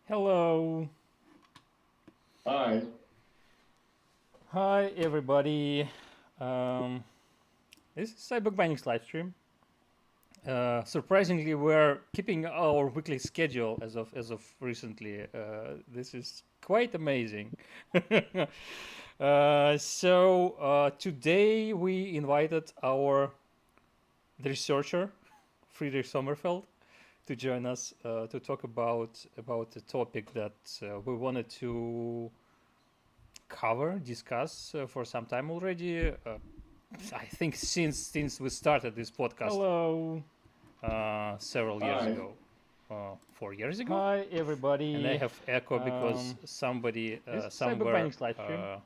Hello. Hi. Hi, everybody. Um, this is iBookBinding's live stream. Surprisingly, we're keeping our weekly schedule as of recently. This is quite amazing. Today we invited our researcher, Friedrich Sommerfeldt, to join us to talk about a topic that we wanted to discuss for some time already. I think since we started this podcast. Hello. Several years Hi. ago. 4 years ago. Hi, everybody. And I have echo because somebody somewhere. Live stream.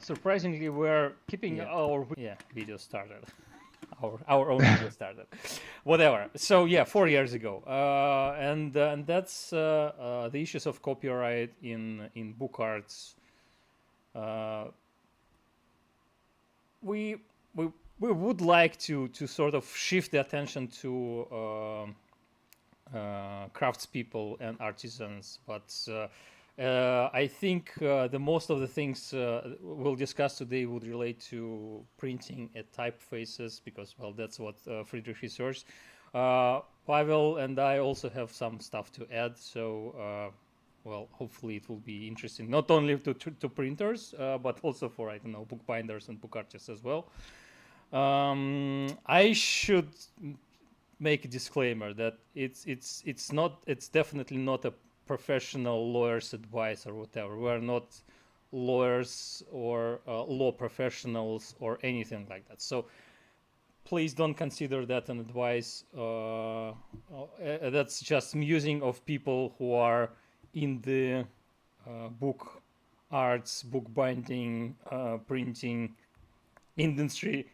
Surprisingly, we're keeping our video started. Our own video started. Whatever. So yeah, 4 years ago, and that's the issues of copyright in book arts. We we we would like to sort of shift the attention to craftspeople and artisans, but I think the most of the things we'll discuss today would relate to printing at typefaces because, well, that's what Friedrich researched. Pavel and I also have some stuff to add, so well, hopefully it will be interesting not only to printers, but also for, I don't know, bookbinders and book artists as well. I should make a disclaimer that it's definitely not a professional lawyer's advice or whatever. We are not lawyers or law professionals or anything like that. So please don't consider that an advice. That's just musing of people who are in the book arts, bookbinding, printing industry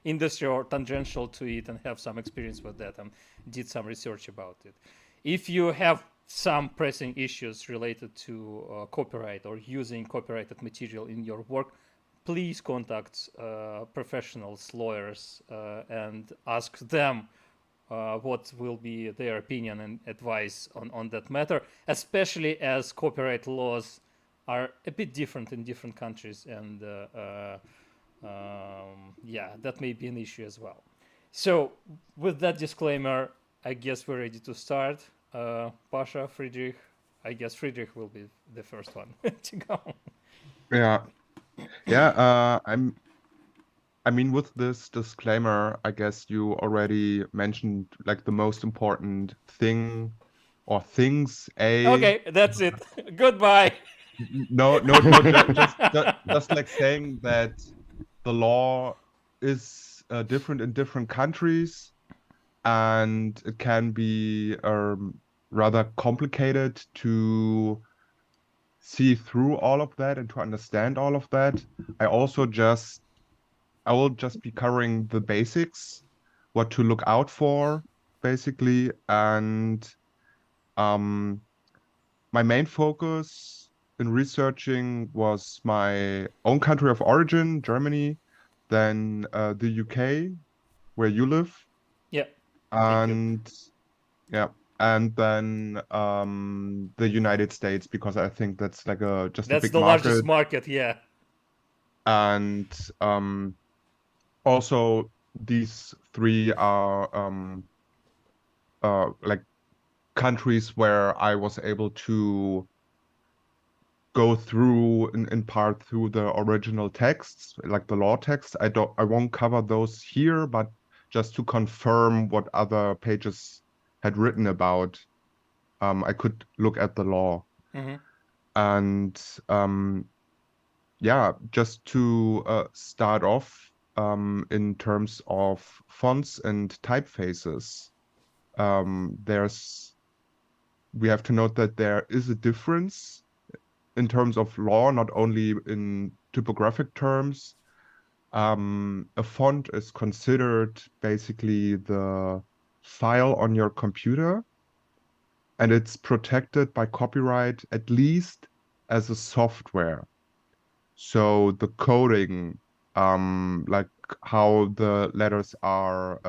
or tangential to it and have some experience with that and did some research about it. If you have some pressing issues related to copyright or using copyrighted material in your work, please contact professionals, lawyers, and ask them what will be their opinion and advice on that matter, especially as copyright laws are a bit different in different countries, and yeah, that may be an issue as well. So, with that disclaimer, I guess we're ready to start. Pasha, Friedrich, I guess Friedrich will be the first one to go. Yeah, yeah. I mean, with this disclaimer, I guess you already mentioned like the most important thing or things. Okay, that's it. Goodbye. No, just like saying that the law is different in different countries, and it can be rather complicated to see through all of that and to understand all of that. I will just be covering the basics, what to look out for, basically. And um, my main focus in researching was my own country of origin, Germany, then the UK, where you live, Yeah, thank you. and yeah, and then the United States, because I think that's like just a That's big the largest market. market, yeah. And also these three are like countries where I was able to go through in part through the original texts, like the law text. I won't cover those here, but just to confirm what other pages had written about, I could look at the law. Mm-hmm. And yeah, just to start off in terms of fonts and typefaces, there's we have to note that there is a difference in terms of law, not only in typographic terms. A font is considered basically the file on your computer, and it's protected by copyright at least as a software. So the coding, like how the letters are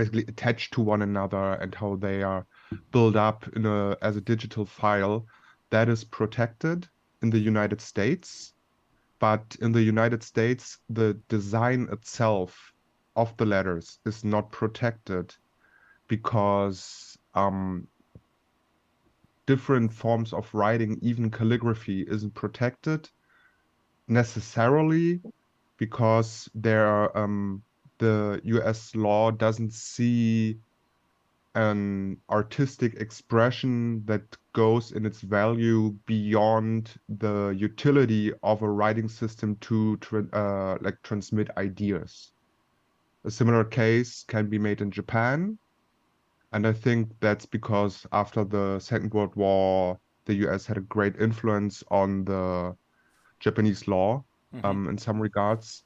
basically attached to one another and how they are built up as a digital file, that is protected in the United States. But in the United States, the design itself of the letters is not protected because different forms of writing, even calligraphy, isn't protected necessarily because the US law doesn't see an artistic expression that goes in its value beyond the utility of a writing system to transmit ideas. A similar case can be made in Japan, and I think that's because after the Second World War, the US had a great influence on the Japanese law, in some regards.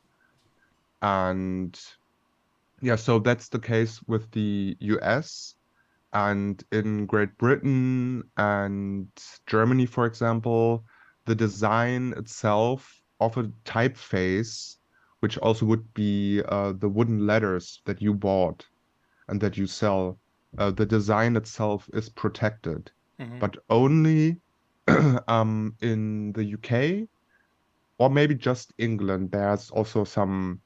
And yeah, so that's the case with the US. And in Great Britain and Germany, for example, the design itself of a typeface, which also would be the wooden letters that you bought and that you sell, the design itself is protected, but only in the UK or maybe just England. There's also some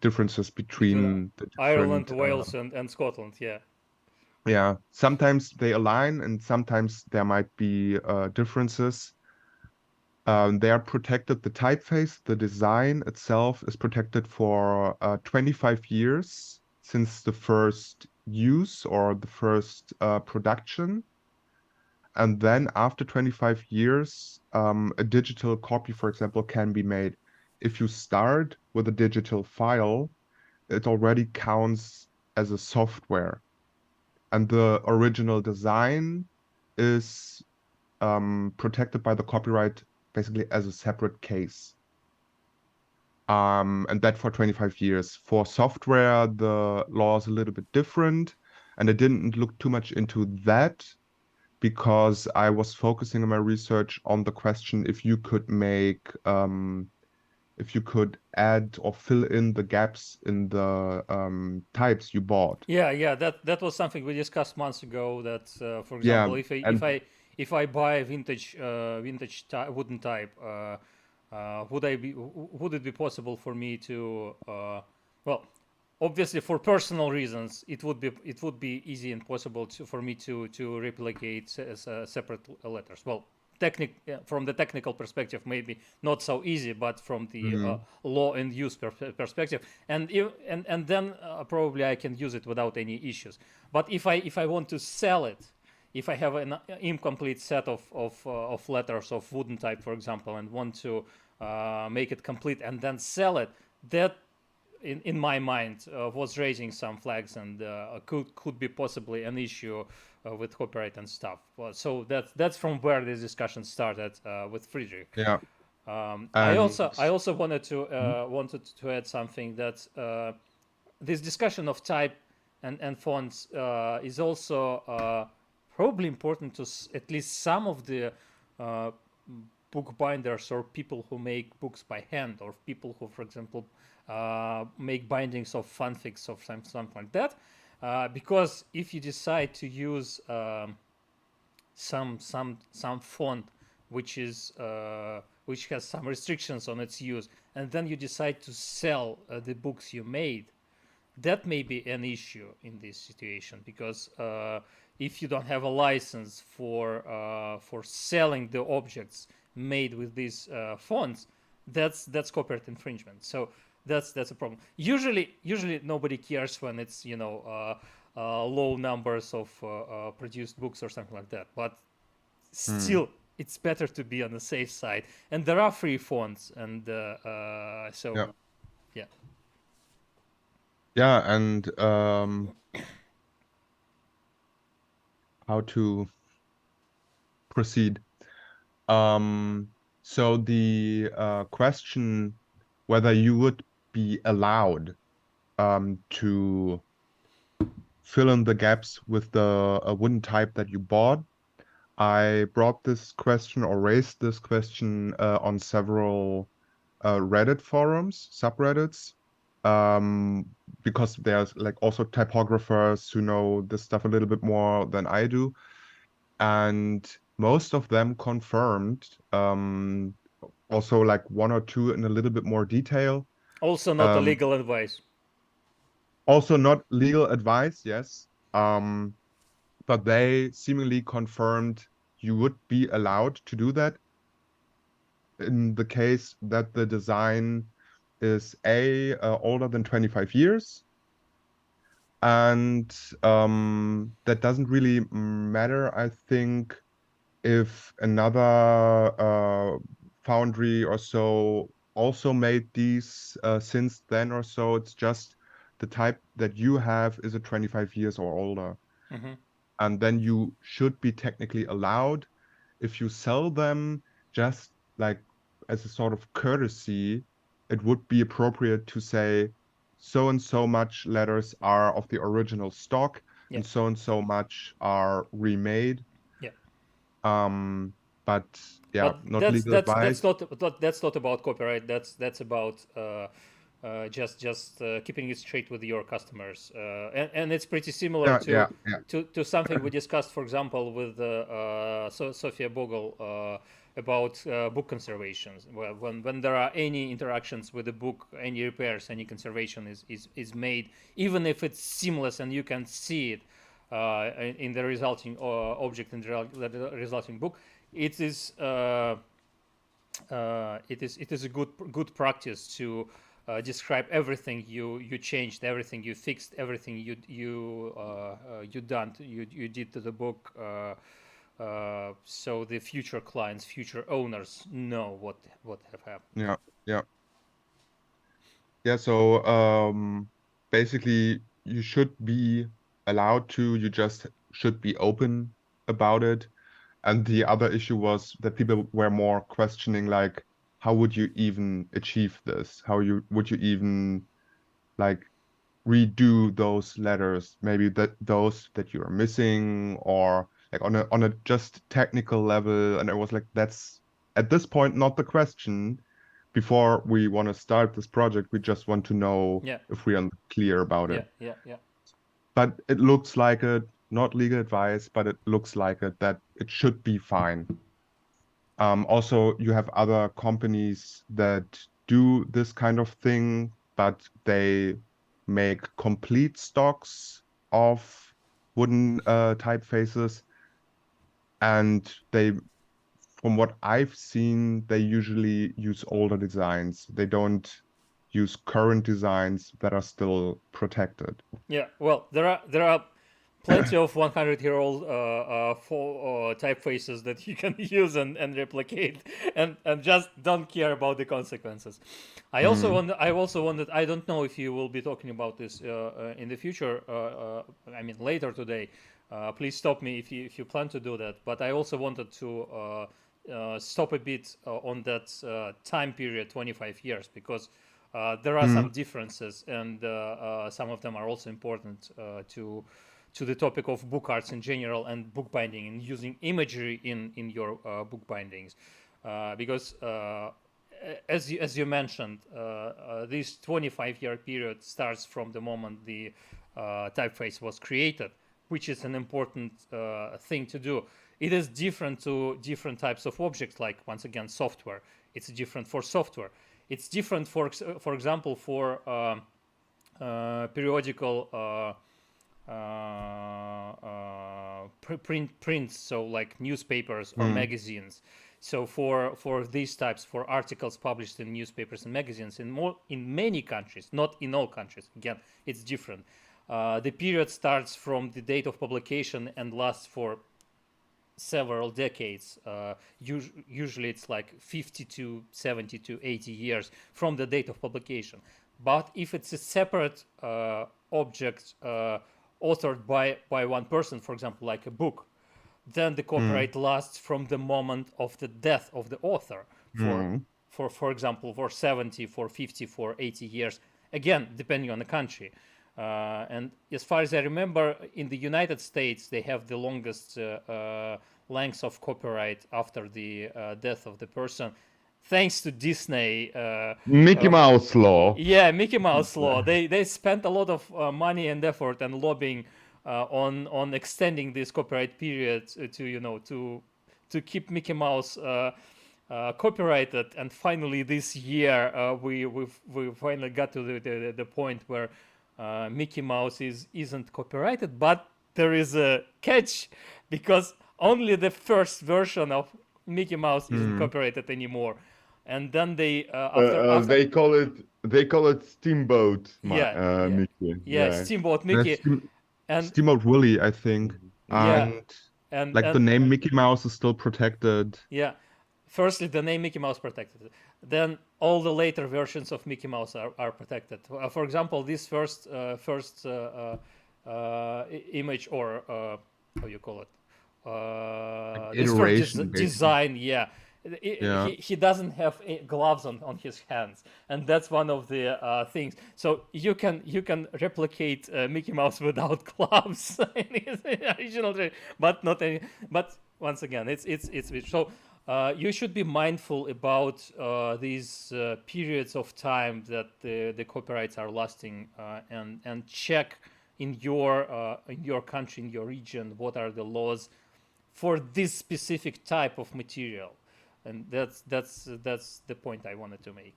differences Between between the Ireland, different Wales, and Scotland, yeah. yeah, sometimes they align and sometimes there might be differences. They are protected, the typeface, the design itself is protected for 25 years since the first use or the first production. And then after 25 years, a digital copy, for example, can be made. If you start with a digital file, it already counts as a software. And the original design is protected by the copyright basically as a separate case. And that for 25 years. For software, the law is a little bit different, and I didn't look too much into that because I was focusing in my research on the question if you could if you could add or fill in the gaps in the types you bought. Yeah, that was something we discussed months ago. That, for Yeah, example, and if I buy a vintage wooden type, would it be possible for me to well, obviously for personal reasons it would be easy and possible for me to replicate as separate letters. Well, from the technical perspective, maybe not so easy, but from the law and use perspective, and then probably I can use it without any issues. But if I want to sell it, if I have an incomplete set of letters of wooden type, for example, and want to make it complete and then sell it, that in my mind was raising some flags and could be possibly an issue with copyright and stuff. So that's from where this discussion started with Friedrich. yeah, I and also wanted to add something, that this discussion of type and fonts is also probably important to at least some of the bookbinders or people who make books by hand, or people who, for example, make bindings of fanfics or something like that. Because if you decide to use some font which has some restrictions on its use, and then you decide to sell the books you made, that may be an issue in this situation, because if you don't have a license for selling the objects made with these fonts, that's copyright infringement. So that's a problem. Usually nobody cares when it's low numbers of produced books or something like that. But still, it's better to be on the safe side. And there are free fonts, and so yeah. yeah. Yeah, and how to proceed. So the question whether you would be allowed to fill in the gaps with the wooden type that you bought, I brought this question or raised this question on several Reddit forums, subreddits, because there's like also typographers who know this stuff a little bit more than I do, and most of them confirmed, also like one or two in a little bit more detail. Also, not a legal advice. Also not legal advice, yes. But they seemingly confirmed you would be allowed to do that in the case that the design is older than 25 years. And that doesn't really matter, I think, if another foundry or so also made these since then or so. It's just the type that you have is a 25 years or older. Mm-hmm. And then you should be technically allowed, if you sell them, just like as a sort of courtesy, it would be appropriate to say so and so much letters are of the original stock Yeah. and so much are remade. Yeah. But yeah, But not legal advice. that's not about copyright. That's about just keeping it straight with your customers, and it's pretty similar Yeah. to something we discussed, for example, with Sophia Bogle about book conservations. Well, when there are any interactions with the book, any repairs, any conservation is made, even if it's seamless and you can see it in the resulting object in the resulting book, it is a good practice to describe everything you changed, everything you fixed, everything you did to the book, so the future clients, future owners know what have happened. Yeah. So basically, you should be allowed to. You just should be open about it. And the other issue was that people were more questioning, like, how would you even achieve this? Would you even like redo those letters? Maybe those that you are missing, or like on a just technical level. And I was like, that's at this point not the question. Before we want to start this project, we just want to know Yeah. if we are clear about it. Yeah. But it looks like it, not legal advice, but it looks like it that it should be fine. Also, you have other companies that do this kind of thing, but they make complete stocks of wooden typefaces, and from what I've seen, they usually use older designs. They don't use current designs that are still protected. Yeah, well, there are plenty of 100-year-old typefaces that you can use and replicate, and just don't care about the consequences. I also wondered. I don't know if you will be talking about this in the future. I mean, later today. Please stop me if you plan to do that. But I also wanted to stop a bit on that time period, 25 years, because there are some differences, and some of them are also important to the topic of book arts in general and bookbinding and using imagery in your bookbindings, because as you mentioned, this 25-year period starts from the moment the typeface was created, which is an important thing to do. It is different to different types of objects, like, once again, software. It's different for software. It's different, for example, for periodical prints, so like newspapers or magazines. So for these types, for articles published in newspapers and magazines, in many countries, not in all countries, again, it's different. The period starts from the date of publication and lasts for several decades. Usually it's like 50 to 70 to 80 years from the date of publication. But if it's a separate object authored by one person, for example, like a book, then the copyright lasts from the moment of the death of the author for example, for 70, for 50, for 80 years, again, depending on the country. And as far as I remember, in the United States, they have the longest length of copyright after the death of the person, thanks to Disney. Mickey Mouse law. Yeah, Mickey Mouse law. They spent a lot of money and effort and lobbying on extending this copyright period to keep Mickey Mouse copyrighted. And finally, this year we finally got to the point where Mickey Mouse isn't copyrighted, but there is a catch because only the first version of Mickey Mouse isn't copyrighted anymore. And then they after they call it Steamboat Mickey. Steamboat That's Mickey and Steamboat Willie, I think. Yeah. And like the name Mickey Mouse is still protected. Yeah. Firstly, the name Mickey Mouse protected. Then all the later versions of Mickey Mouse are protected. For example, this first image or how you call it? This Iteration, first design, yeah. He doesn't have gloves on his hands, and that's one of the things. So you can replicate Mickey Mouse without gloves in his original trade, but not any. But once again, it's so. You should be mindful about these periods of time that the copyrights are lasting, and check in your country, in your region, what are the laws for this specific type of material. And that's the point I wanted to make.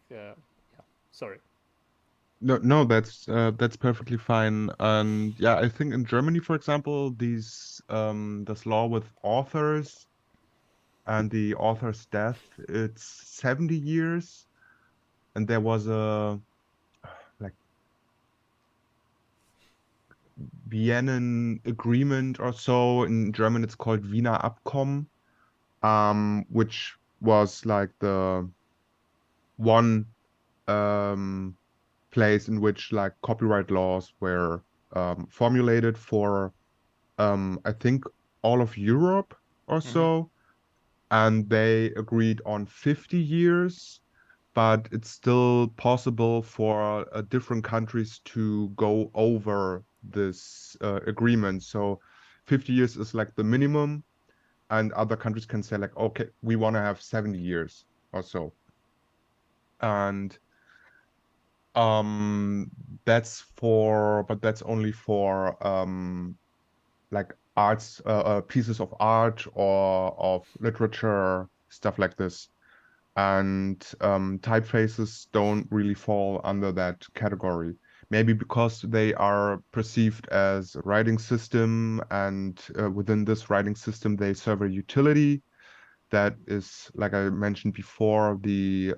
Sorry. No, that's perfectly fine. And yeah, I think in Germany, for example, this law with authors and the author's death, it's 70 years, and there was a like Vienna agreement or so. In German, it's called Wiener Abkommen, which was like the one place in which like copyright laws were formulated for I think all of Europe or so, and they agreed on 50 years, but it's still possible for different countries to go over this agreement. So 50 years is like the minimum, and other countries can say like, okay, we want to have 70 years or so. And that's only for like arts, pieces of art or of literature, stuff like this. And typefaces don't really fall under that category. Maybe because they are perceived as a writing system, and within this writing system, they serve a utility that is, like I mentioned before, the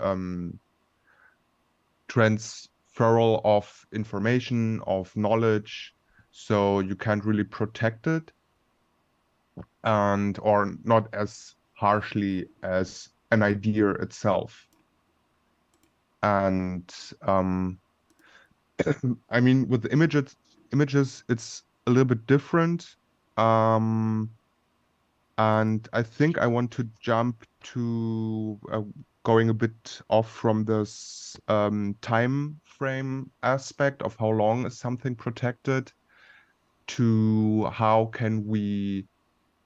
transferal of information, of knowledge. So you can't really protect it, or not as harshly as an idea itself. And I mean, with the images, it's a little bit different. And I think I want to jump to going a bit off from this time frame aspect of how long is something protected, to how can we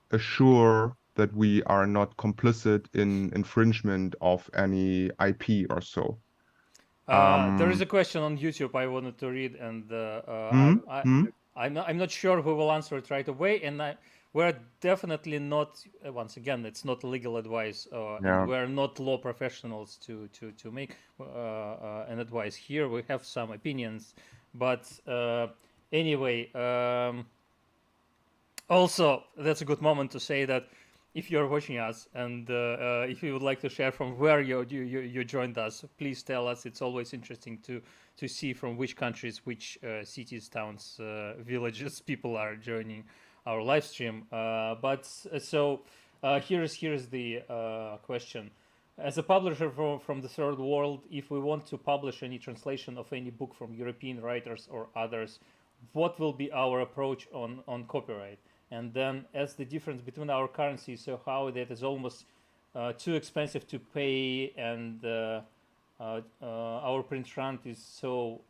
assure that we are not complicit in infringement of any IP or so. There is a question on YouTube I wanted to read, and I'm not sure who will answer it right away. And we're definitely not. Once again, it's not legal advice, and we're not law professionals to make an advice here. We have some opinions, but anyway. Also, that's a good moment to say that if you're watching us and if you would like to share from where you joined us, please tell us. It's always interesting to see from which countries, which cities, towns, villages people are joining our live stream. Here's the question. As a publisher from the third world, if we want to publish any translation of any book from European writers or others, what will be our approach on copyright? And then as the difference between our currencies, so how that is almost too expensive to pay, and our print run is so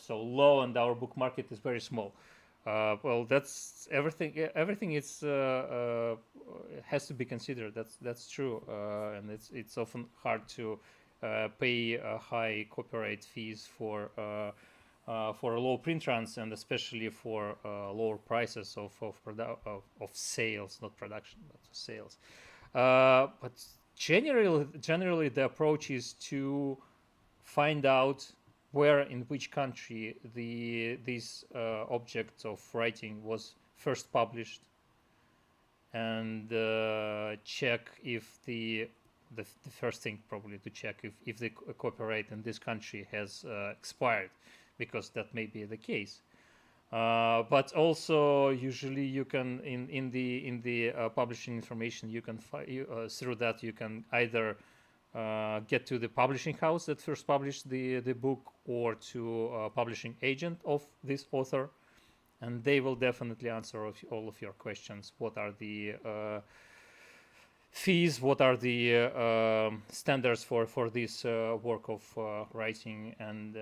low, and our book market is very small. Well, that's everything. Everything is has to be considered. That's true, and it's often hard to pay high copyright fees for low print runs, and especially for lower prices of sales, not production, but sales. But generally, the approach is to find out where in which country this object of writing was first published, and check if the first thing probably to check if the copyright in this country has expired, because that may be the case. But also, usually you can in the publishing information, you can through that you can either get to the publishing house that first published the book, or to a publishing agent of this author, and they will definitely answer all of your questions. What are the fees? What are the standards for this work of writing, and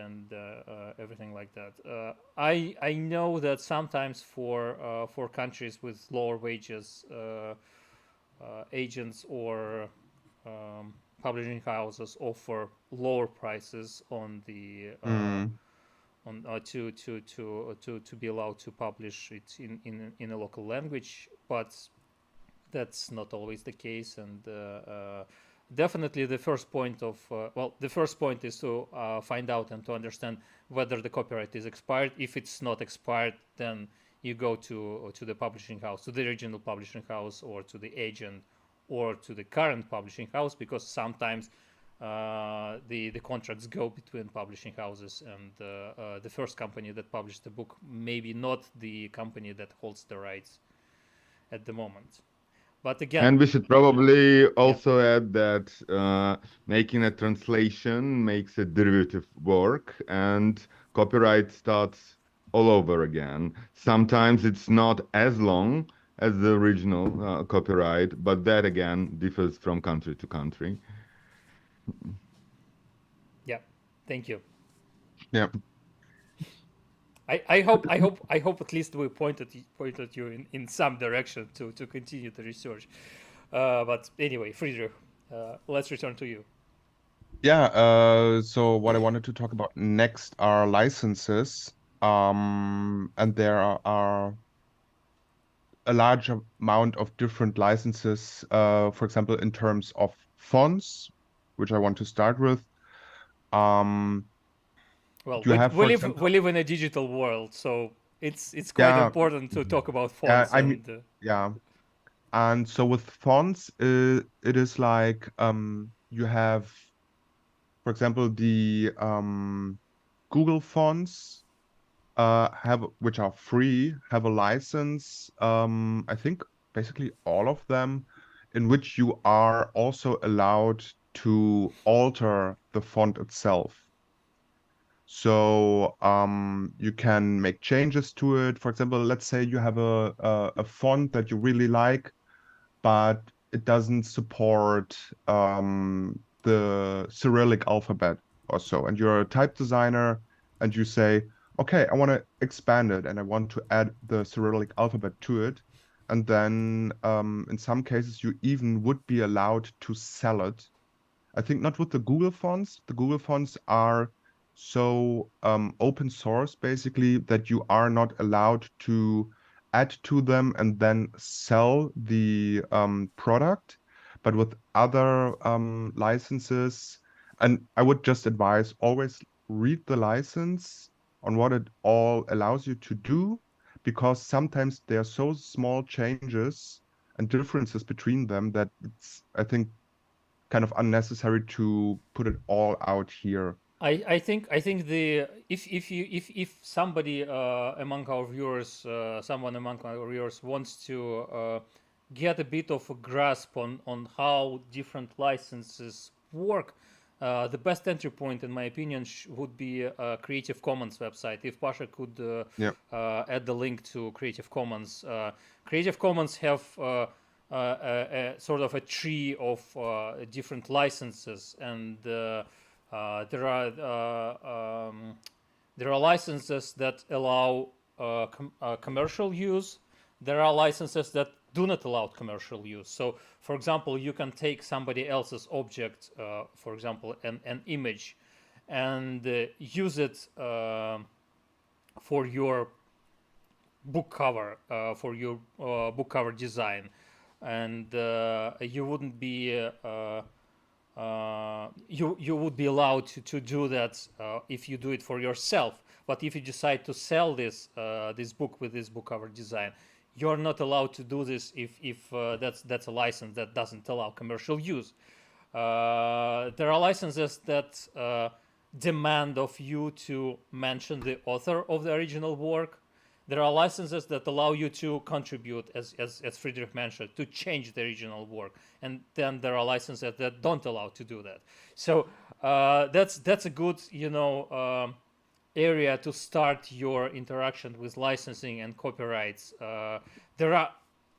everything like that. I know that sometimes for countries with lower wages, agents or publishing houses offer lower prices on the on to be allowed to publish it in a local language, but that's not always the case. And definitely the first point of the first point is to find out and to understand whether the copyright is expired. If it's not expired, then you go to the publishing house, to the original publishing house, or to the agent, or to the current publishing house, because sometimes the contracts go between publishing houses, and the first company that published the book maybe not the company that holds the rights at the moment. But again, and we should probably also add that making a translation makes a derivative work, and copyright starts all over again. Sometimes it's not as long as the original copyright, but that again differs from country to country. Yeah, thank you. Yeah. I hope at least we pointed you in some direction to continue the research. But anyway, Friedrich, let's return to you. Yeah, so what I wanted to talk about next are licenses. And there are a large amount of different licenses, for example, in terms of fonts, which I want to start with. Well, You have, we for live example- we live in a digital world, so it's quite Yeah. important to talk about Yeah, fonts. I mean, yeah. And so with fonts, it is like you have, for example, the Google fonts which are free, have a license, I think basically all of them, in which you are also allowed to alter the font itself. So you can make changes to it. For example, let's say you have a font that you really like, but it doesn't support the Cyrillic alphabet or so. And you're a type designer, and you say, okay, I want to expand it, and I want to add the Cyrillic alphabet to it. And then in some cases, you even would be allowed to sell it. I think not with the Google fonts. The Google fonts are so open source, basically, that you are not allowed to add to them and then sell the product. But with other licenses, and I would just advise always read the license on what it all allows you to do, because sometimes there are so small changes and differences between them that it's, I think, kind of unnecessary to put it all out here. I think the if somebody among our viewers, someone among our viewers wants to get a bit of a grasp on how different licenses work, the best entry point, in my opinion, would be a Creative Commons website. If Pasha could add the link to Creative Commons. Creative Commons have a sort of a tree of different licenses, and there are licenses that allow commercial use. There are licenses that do not allow commercial use. So, for example, you can take somebody else's object, for example, an image, and use it for your book cover, book cover design, and you wouldn't be you would be allowed to do that if you do it for yourself. But if you decide to sell this book with this book cover design, you're not allowed to do this if that's a license that doesn't allow commercial use. There are licenses that demand of you to mention the author of the original work. There are licenses that allow you to contribute, as Friedrich mentioned, to change the original work, and then there are licenses that don't allow to do that. So that's a good area to start your interaction with licensing and copyrights. There are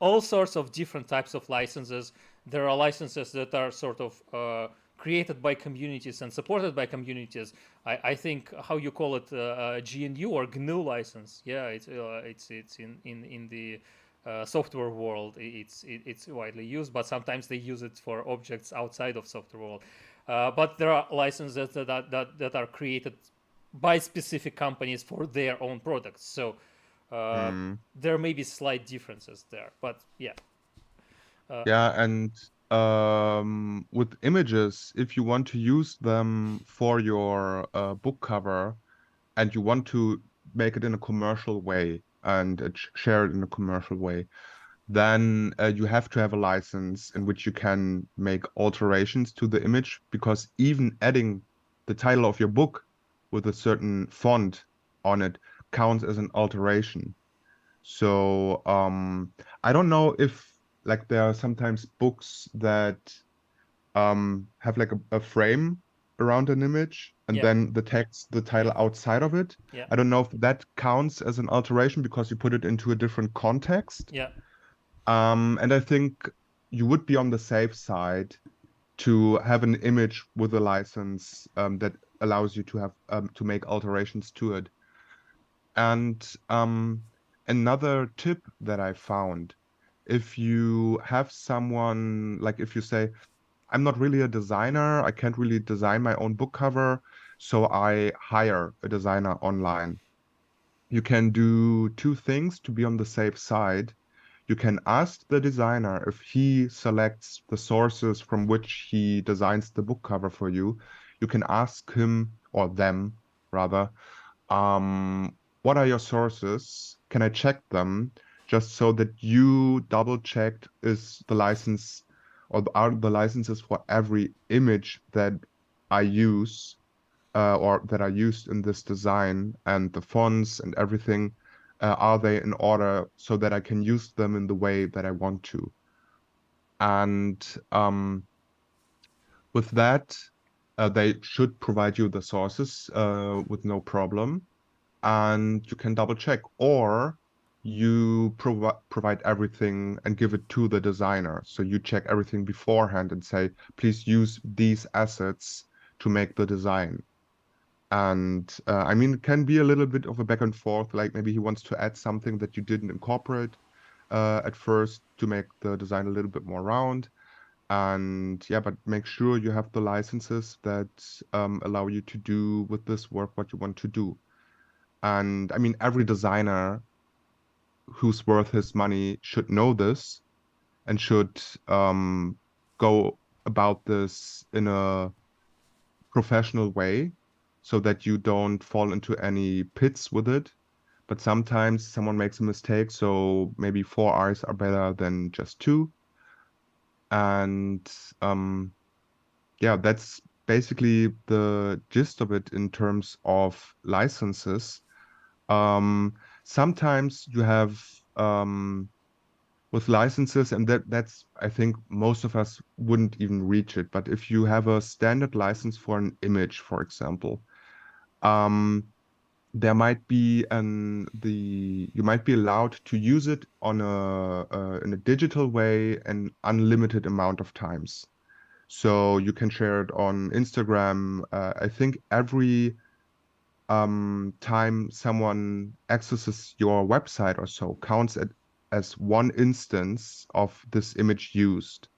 all sorts of different types of licenses. There are licenses that are sort of created by communities and supported by communities. I think how you call it, GNU or GNU license. Yeah, it's in the software world. It's widely used, but sometimes they use it for objects outside of software world. But there are licenses that are created by specific companies for their own products. So there may be slight differences there, but yeah. Yeah, and with images, if you want to use them for your book cover and you want to make it in a commercial way and share it in a commercial way, then you have to have a license in which you can make alterations to the image, because even adding the title of your book with a certain font on it counts as an alteration. So I don't know if like there are sometimes books that have like a frame around an image and Yeah. then the text, the title outside of it. Yeah. I don't know if that counts as an alteration because you put it into a different context. Yeah. And I think you would be on the safe side to have an image with a license that allows you to have to make alterations to it. And another tip that I found, if you have someone, like if you say, I'm not really a designer, I can't really design my own book cover, so I hire a designer online. You can do two things to be on the safe side. You can ask the designer if he selects the sources from which he designs the book cover for you. You can ask him or them rather, what are your sources? Can I check them? Just so that you double checked is the license or are the licenses for every image that I use or that are used in this design and the fonts and everything, are they in order so that I can use them in the way that I want to? And with that, they should provide you the sources with no problem, and you can double check, or you provide everything and give it to the designer. So you check everything beforehand and say, please use these assets to make the design. And I mean, it can be a little bit of a back and forth, like maybe he wants to add something that you didn't incorporate at first to make the design a little bit more round. And yeah, but make sure you have the licenses that allow you to do with this work what you want to do. And I mean, every designer who's worth his money should know this and should go about this in a professional way so that you don't fall into any pits with it. But sometimes someone makes a mistake, so maybe 4 eyes are better than just 2. And yeah, that's basically the gist of it in terms of licenses. Sometimes you have with licenses, and that's I think most of us wouldn't even reach it. But if you have a standard license for an image, for example, there might be you might be allowed to use it on in a digital way an unlimited amount of times. So you can share it on Instagram. I think every time someone accesses your website or so counts it as one instance of this image used.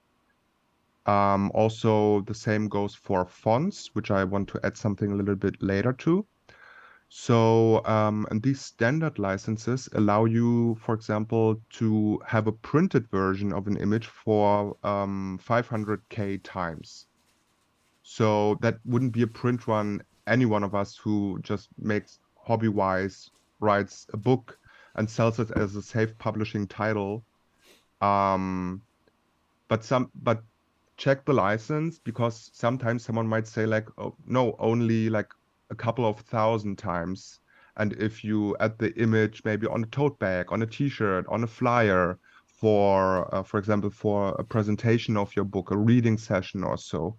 Also, the same goes for fonts, which I want to add something a little bit later to. So, and these standard licenses allow you, for example, to have a printed version of an image for 500K times. So that wouldn't be a print run. Any one of us who just makes hobby-wise, writes a book and sells it as a self-publishing title. But check the license, because sometimes someone might say like, oh, no, only like a couple of thousand times. And if you add the image maybe on a tote bag, on a t-shirt, on a flyer for example, for a presentation of your book, a reading session or so,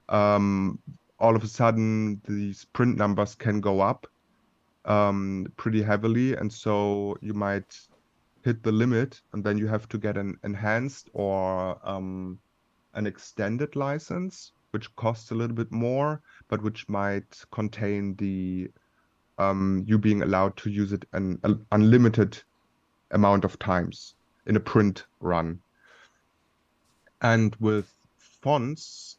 all of a sudden these print numbers can go up pretty heavily. And so you might hit the limit, and then you have to get an enhanced or an extended license, which costs a little bit more, but which might contain the you being allowed to use it an unlimited amount of times in a print run. And with fonts,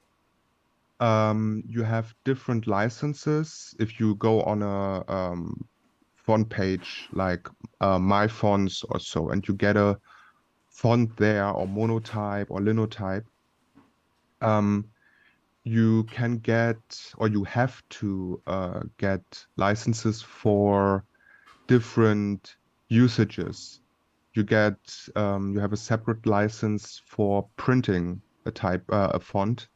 you have different licenses. If you go on a font page like My Fonts or so, and you get a font there, or monotype or linotype, you can get, or you have to get licenses for different usages. You have a separate license for printing a font,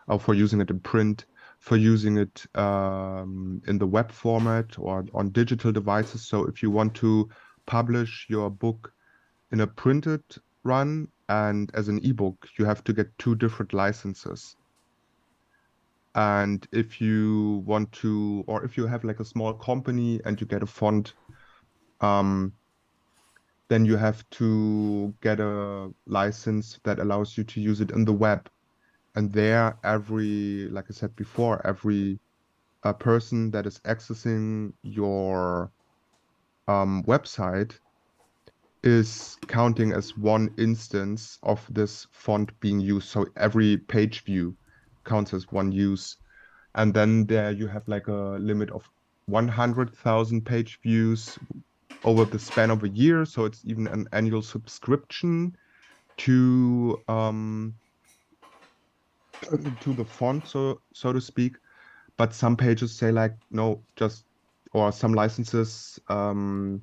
or for using it in print, for using it in the web format or on digital devices. So if you want to publish your book in a printed run and as an ebook, you have to get two different licenses. And if you want to, or if you have like a small company and you get a font, then you have to get a license that allows you to use it in the web. And there, like I said before, every person that is accessing your website is counting as one instance of this font being used. So every page view counts as one use. And then there you have like a limit of 100,000 page views over the span of a year. So it's even an annual subscription to the font, so to speak. But some pages say like, no, or some licenses, some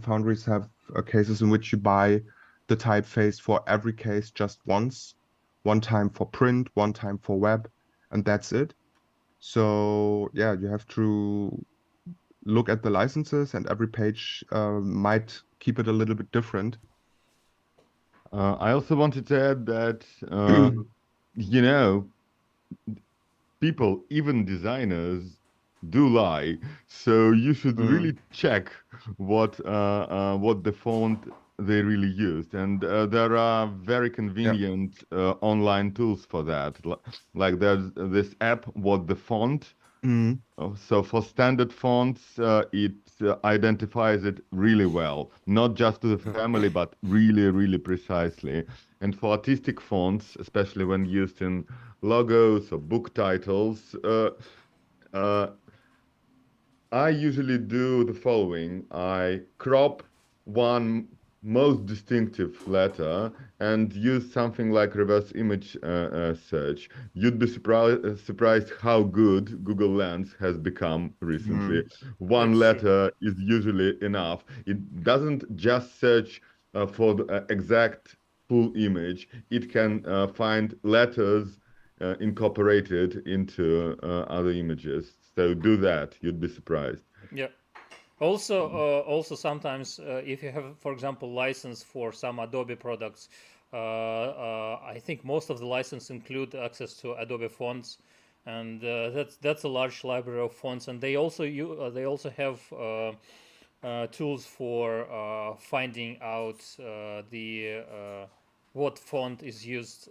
foundries have cases in which you buy the typeface for every case just once, one time for print, one time for web, and that's it. So yeah, you have to look at the licenses, and every page might keep it a little bit different. I also wanted to add that, you know, people, even designers, do lie. So you should really check what the font they really used. And there are very convenient online tools for that. Like there's this app, What the Font. So for standard fonts, it identifies it really well, not just to the family, but really, really precisely. And for artistic fonts, especially when used in logos or book titles, uh, I usually do the following. I crop one most distinctive letter and use something like reverse image search. You'd be surprised how good Google Lens has become recently. One letter is usually enough. It doesn't just search for the exact full image. It can find letters incorporated into other images. So do that. You'd be surprised. Yeah. Also sometimes if you have, for example, license for some Adobe products, I think most of the license include access to Adobe fonts, and that's a large library of fonts. And they also have tools for finding out the what font is used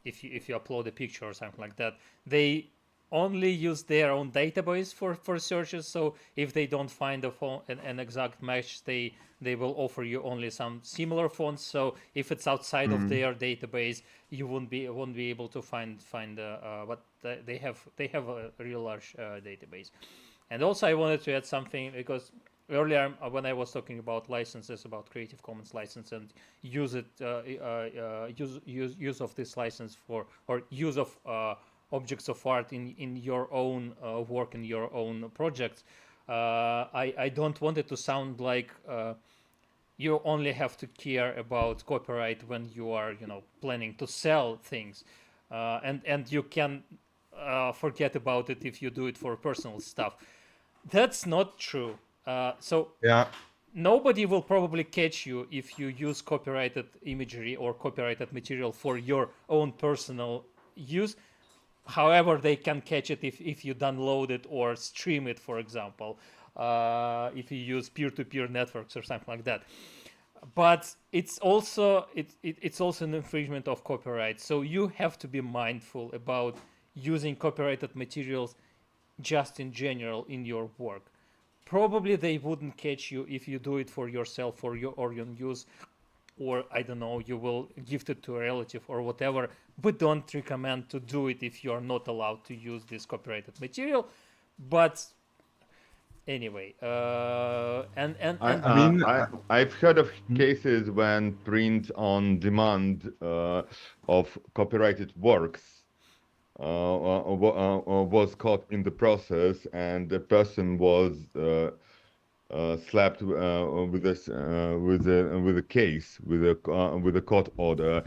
if you upload a picture or something like that. They only use their own database for searches. So if they don't find an exact match, they will offer you only some similar fonts. So if it's outside of their database, you won't be able to find what they have a real large database. And also I wanted to add something, because earlier when I was talking about licenses, about Creative Commons license and use of this license for, or use of objects of art in your own work, in your own projects, I don't want it to sound like you only have to care about copyright when you are, planning to sell things, and you can forget about it if you do it for personal stuff. That's not true. So Yeah. nobody will probably catch you if you use copyrighted imagery or copyrighted material for your own personal use. However, they can catch it if you download it or stream it, for example, if you use peer-to-peer networks or something like that. But it's also an infringement of copyright. So you have to be mindful about using copyrighted materials just in general in your work. Probably they wouldn't catch you if you do it for yourself, for your own use, or I don't know, you will gift it to a relative or whatever. We don't recommend to do it if you are not allowed to use this copyrighted material. But anyway, I've heard of cases when print on demand of copyrighted works was caught in the process, and the person was slapped with a case, with a court order,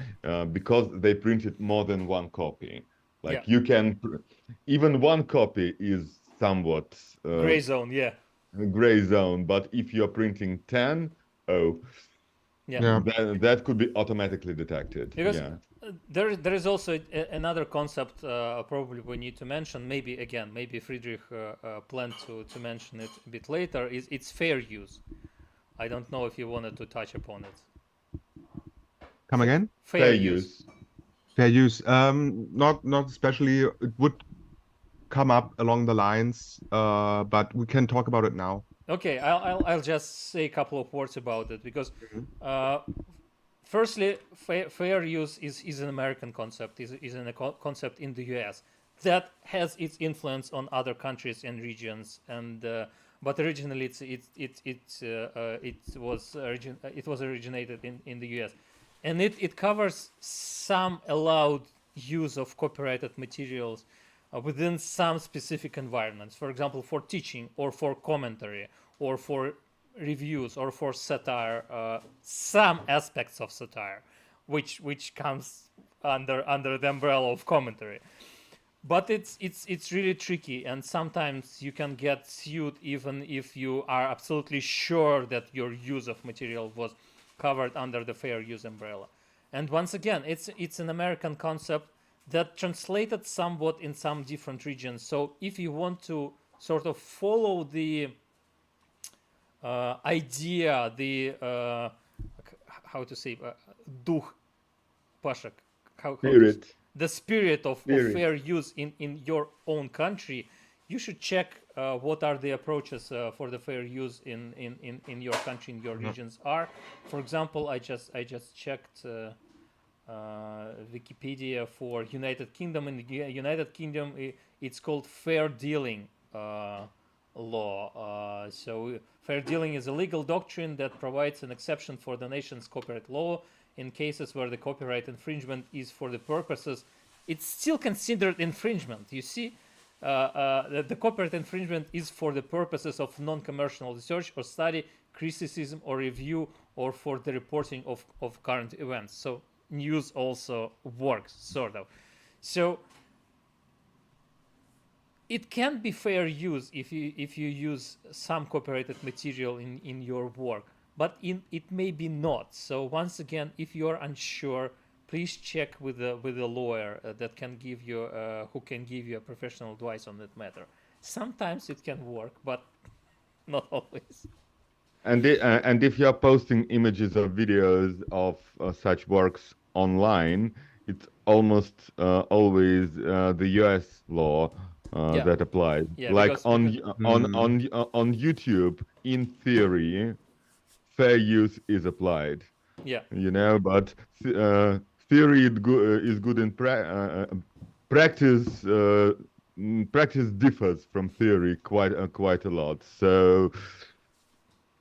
because they printed more than one copy. Like you can, even one copy is somewhat gray zone, gray zone. But if you're printing 10, that could be automatically detected. Because there is also another concept probably we need to mention. Maybe Friedrich planned to mention it a bit later. It's fair use. I don't know if you wanted to touch upon it. Come again? Fair use. Fair use. Not especially. It would come up along the lines, but we can talk about it now. Okay, I'll just say a couple of words about it, because firstly, fair use is an American concept, is a concept in the US that has its influence on other countries and regions, and but originally it was originated in the US, and it covers some allowed use of copyrighted materials within some specific environments. For example, for teaching or for commentary or for reviews or for satire, some aspects of satire, which comes under the umbrella of commentary. But it's really tricky, and sometimes you can get sued even if you are absolutely sure that your use of material was covered under the fair use umbrella. And once again, it's an American concept that translated somewhat in some different regions. So if you want to sort of follow the idea, the how to say, duch, Pashak, the spirit of fair use in your own country, you should check what are the approaches for the fair use in your country, in your regions are. For example, I just checked Wikipedia for United Kingdom. In the United Kingdom, it's called fair dealing law. So fair dealing is a legal doctrine that provides an exception for the nation's copyright law in cases where the copyright infringement is for the purposes. It's still considered infringement. You see, the copyright infringement is for the purposes of non-commercial research or study, criticism or review, or for the reporting of current events. So news also works, sort of. So it can be fair use if you use some copyrighted material in your work, but it may be not. So once again, if you are unsure, please check with a lawyer that can give you who can give you a professional advice on that matter. Sometimes it can work, but not always. And if you are posting images or videos of such works online, it's almost always the US law Yeah. that applies. Yeah, Like because on YouTube, in theory, fair use is applied. yeah, But theory is good in practice. Practice differs from theory quite a lot. So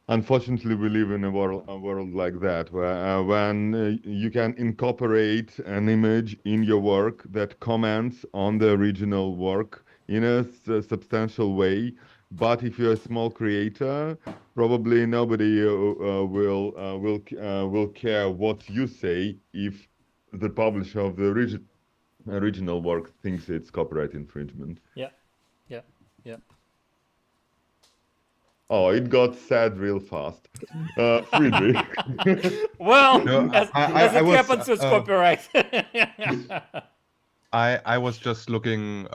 unfortunately, we live in a world like that, where when you can incorporate an image in your work that comments on the original work in a substantial way. But if you're a small creator, probably nobody will care what you say if the publisher of the original work thinks it's copyright infringement. yeah, yeah, yeah. Oh, it got sad real fast. Friedrich. Well, No, as it was, happens with copyright. I was just looking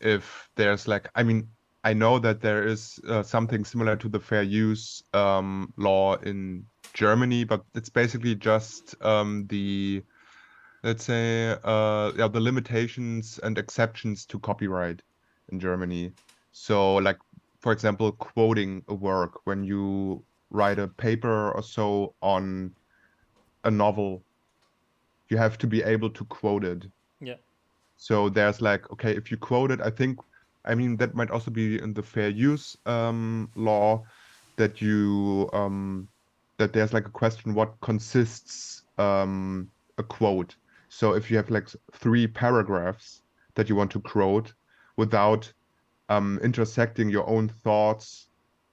if there's like, I mean, I know that there is something similar to the fair use law in Germany, but it's basically just the, let's say, yeah, the limitations and exceptions to copyright in Germany. So, like, for example, quoting a work when you write a paper or so on a novel, you have to be able to quote it. Yeah, So there's like, okay, if you quote it, I mean, that might also be in the fair use law that that there's like a question what consists a quote. So if you have like 3 paragraphs that you want to quote without intersecting your own thoughts,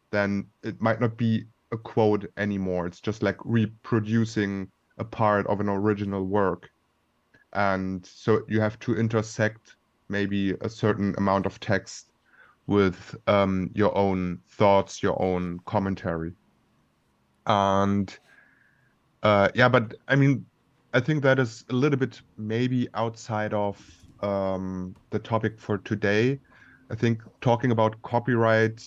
then it might not be a quote anymore. It's just like reproducing a part of an original work. And so you have to intersect maybe a certain amount of text with your own thoughts, your own commentary. And yeah, but I mean, I think that is a little bit maybe outside of the topic for today. I think talking about copyright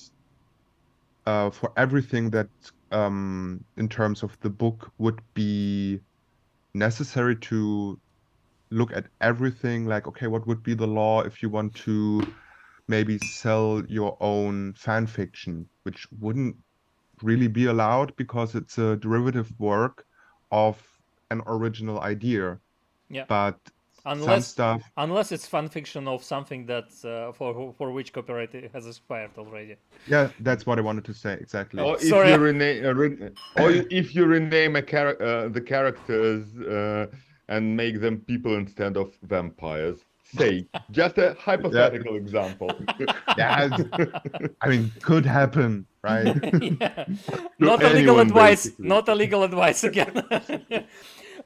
for everything that in terms of the book would be necessary to look at everything, like, okay, what would be the law if you want to maybe sell your own fan fiction, which wouldn't really be allowed because it's a derivative work of an original idea. yeah. But some stuff, Unless it's fan fiction of something that's for which copyright has expired already. yeah, that's what I wanted to say exactly. Or if Sorry. you if you rename the characters and make them people instead of vampires. Say, just a hypothetical example. Yeah, I mean, could happen, right? Yeah. Not a legal anyone, advice. basically. Not a legal advice again.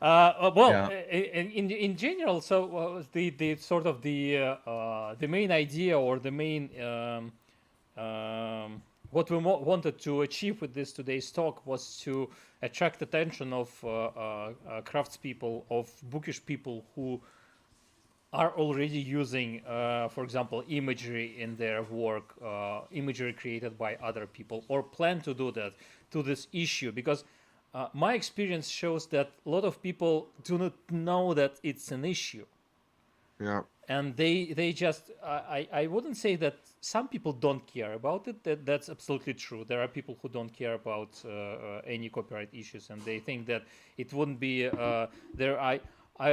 Well, Yeah. in general, so the sort of the main idea or the main what we wanted to achieve with this today's talk was to attract attention of craftspeople, of bookish people who are already using, for example, imagery in their work, imagery created by other people, or plan to do that to this issue. Because my experience shows that a lot of people do not know that it's an issue. Yeah. And they just, I wouldn't say that some people don't care about it. That's absolutely true. There are people who don't care about any copyright issues, and they think that it wouldn't be there.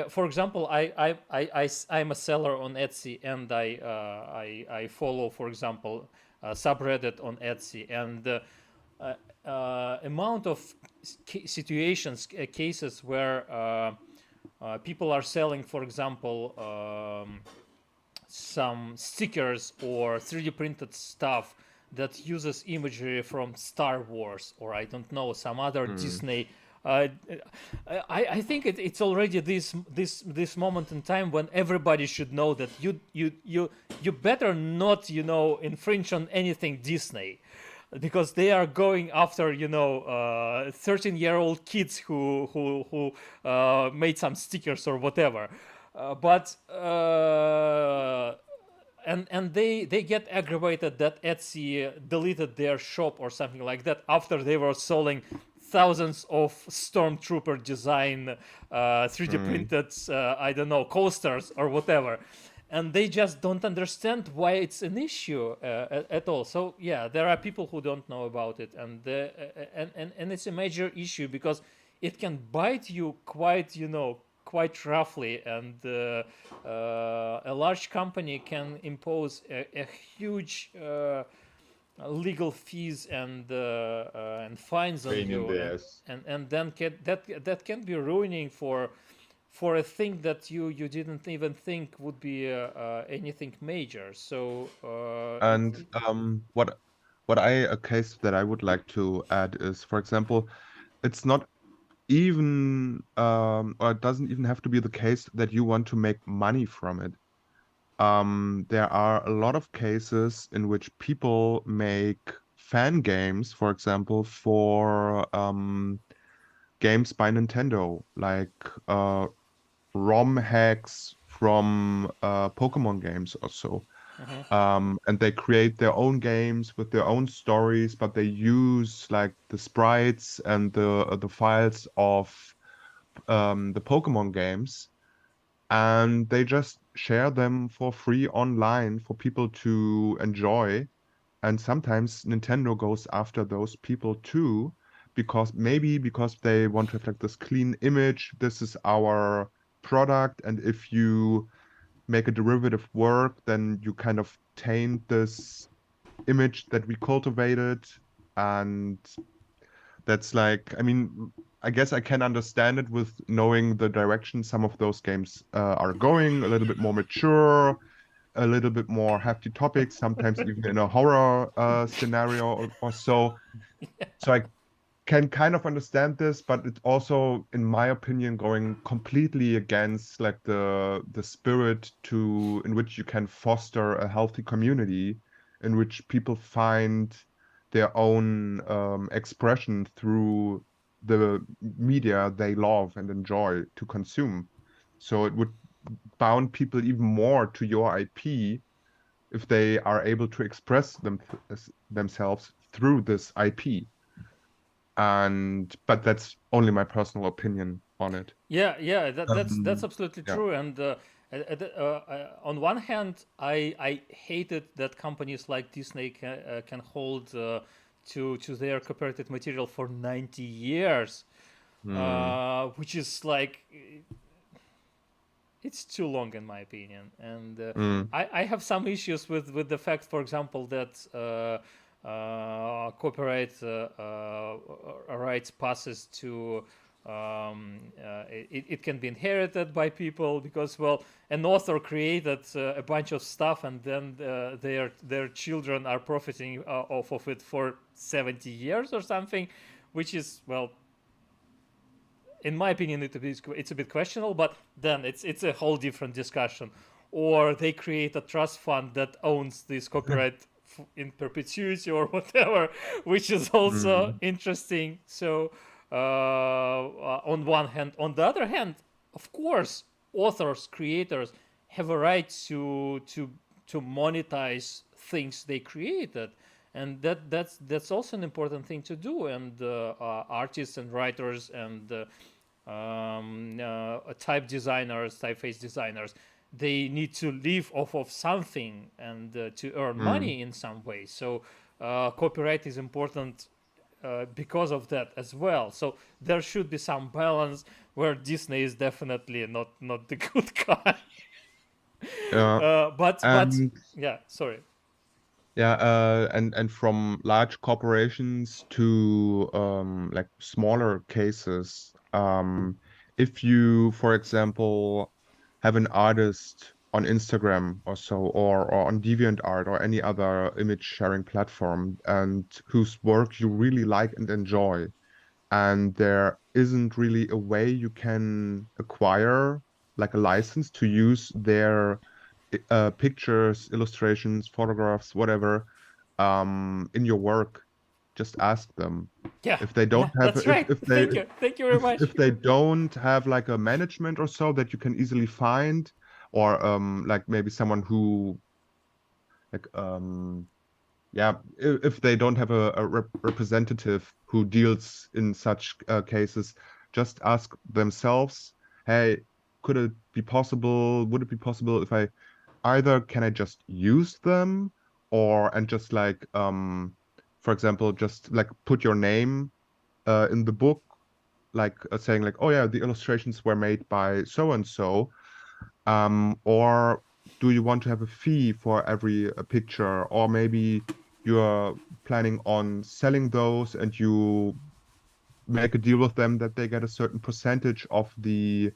For example, I'm a seller on Etsy, and I follow, for example, a subreddit on Etsy, and amount of situations, cases where people are selling, for example, some stickers or 3D printed stuff that uses imagery from Star Wars, or I don't know, some other Disney. I think it's already this moment in time when everybody should know that you better not infringe on anything Disney, because they are going after 13-year-old kids who made some stickers or whatever, and they get aggravated that Etsy deleted their shop or something like that after they were selling thousands of stormtrooper design 3D printed I don't know, coasters or whatever. and they just don't understand why it's an issue at all. So yeah, there are people who don't know about it, and it's a major issue because it can bite you quite, quite roughly, and a large company can impose a huge legal fees and fines on Pain in you, the ass. and then that can be ruining for a thing that you didn't even think would be anything major. So And a case that I would like to add is, for example, it's not even or it doesn't even have to be the case that you want to make money from it. There are a lot of cases in which people make fan games, for example, for games by Nintendo, like ROM hacks from Pokemon games or so. And they create their own games with their own stories, but they use like the sprites and the files of the Pokemon games, and they just share them for free online for people to enjoy. And sometimes Nintendo goes after those people too, because they want to have like this clean image. This is our product, and if you make a derivative work, then you kind of taint this image that we cultivated. And that's like, I mean, I guess I can understand it with knowing the direction some of those games are going, a little bit more mature, a little bit more hefty topics, sometimes even in a horror scenario or so. So I can kind of understand this, but it's also, in my opinion, going completely against like the spirit in which you can foster a healthy community, in which people find their own expression through the media they love and enjoy to consume. So it would bound people even more to your IP if they are able to express themselves through this IP. But that's only my personal opinion on it. Yeah, that's Um, absolutely yeah. true. And on one hand, I hated that companies like Disney can hold to their copyrighted material for 90 years, Mm, which is like, it's too long in my opinion. And mm, I have some issues with the fact, for example, that copyright rights passes to it can be inherited by people because, well, an author created a bunch of stuff, and then their children are profiting off of it for 70 years or something, which is, well, in my opinion, it's a bit questionable, but then it's a whole different discussion. Or they create a trust fund that owns this copyright in perpetuity or whatever, which is also mm, interesting. So, on one hand, on the other hand, of course, authors, creators have a right to monetize things they created, and that's also an important thing to do. And artists and writers and typeface designers, they need to live off of something and to earn mm. money in some way. So copyright is important because of that as well. So there should be some balance where Disney is definitely not the good guy. Yeah. But And yeah, sorry. yeah, and from large corporations to like smaller cases, if you, for example, have an artist on Instagram or so, or on DeviantArt or any other image sharing platform, and whose work you really like and enjoy, and there isn't really a way you can acquire like a license to use their pictures, illustrations, photographs, whatever, in your work, just ask them. Yeah, If they don't yeah, have, that's right. Thank you very much. if they don't have like a management or so that you can easily find, or like maybe someone who like yeah, if they don't have a representative who deals in such cases, just ask themselves, hey, would it be possible if I either can I just use them and just like for example, just like put your name in the book, like saying like, oh yeah, the illustrations were made by so and so, or do you want to have a fee for every picture, or maybe you're planning on selling those and you make a deal with them that they get a certain percentage of the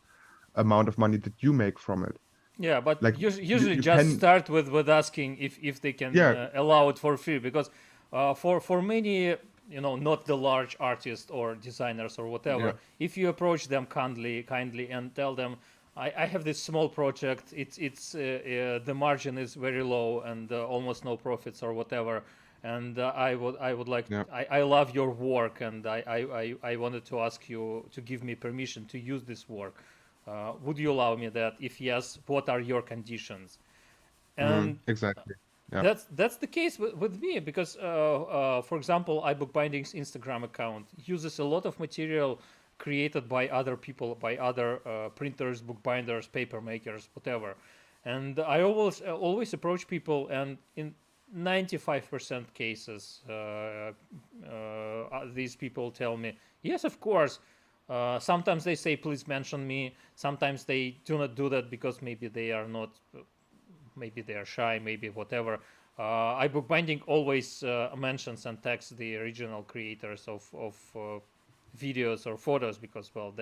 amount of money that you make from it. Yeah, but Like usually you just can, start with asking if they can yeah, allow it for free, because for many, not the large artists or designers or yeah, whatever, if you approach them kindly and tell them, I have this small project, it's the margin is very low and almost no profits or whatever, and I would like, yeah. I love your work, and I wanted to ask you to give me permission to use this work. Would you allow me that? If yes, what are your conditions? And Exactly. Yeah. that's the case with me, because for example, iBookBinding's Instagram account uses a lot of material created by other people, by other printers, bookbinders, paper makers, whatever. And I always approach people, and in 95% cases, these people tell me, yes, of course. Sometimes they say, please mention me. Sometimes they do not do that because maybe they are not, maybe they are shy, maybe whatever. iBookBinding always mentions and tags the original creators of videos or photos, because, well,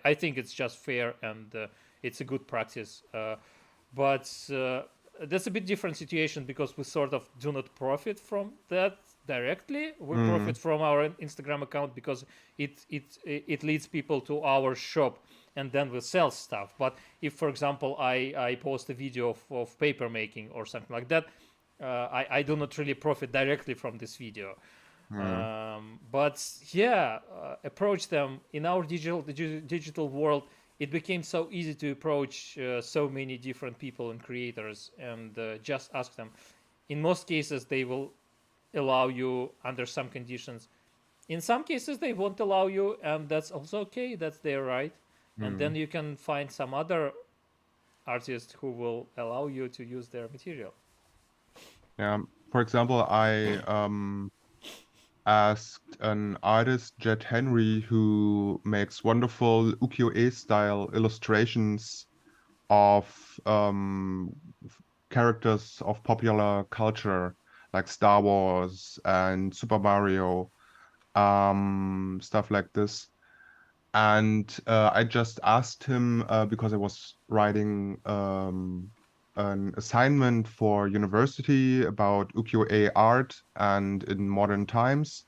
I think it's just fair, and it's a good practice. But that's a bit different situation, because we sort of do not profit from that directly. We profit from our Instagram account because it leads people to our shop, and then we sell stuff. But if, for example, I post a video of paper making or something like that, I do not really profit directly from this video. But yeah, approach them. In our digital world, it became so easy to approach so many different people and creators, and just ask them. In most cases, they will allow you under some conditions. In some cases, they won't allow you, and that's also okay. That's their right. And then you can find some other artist who will allow you to use their material. Yeah. For example, I asked an artist, Jet Henry, who makes wonderful ukiyo-e style illustrations of characters of popular culture like Star Wars and Super Mario, stuff like this. And I just asked him because I was writing an assignment for university about ukiyo-e art and in modern times.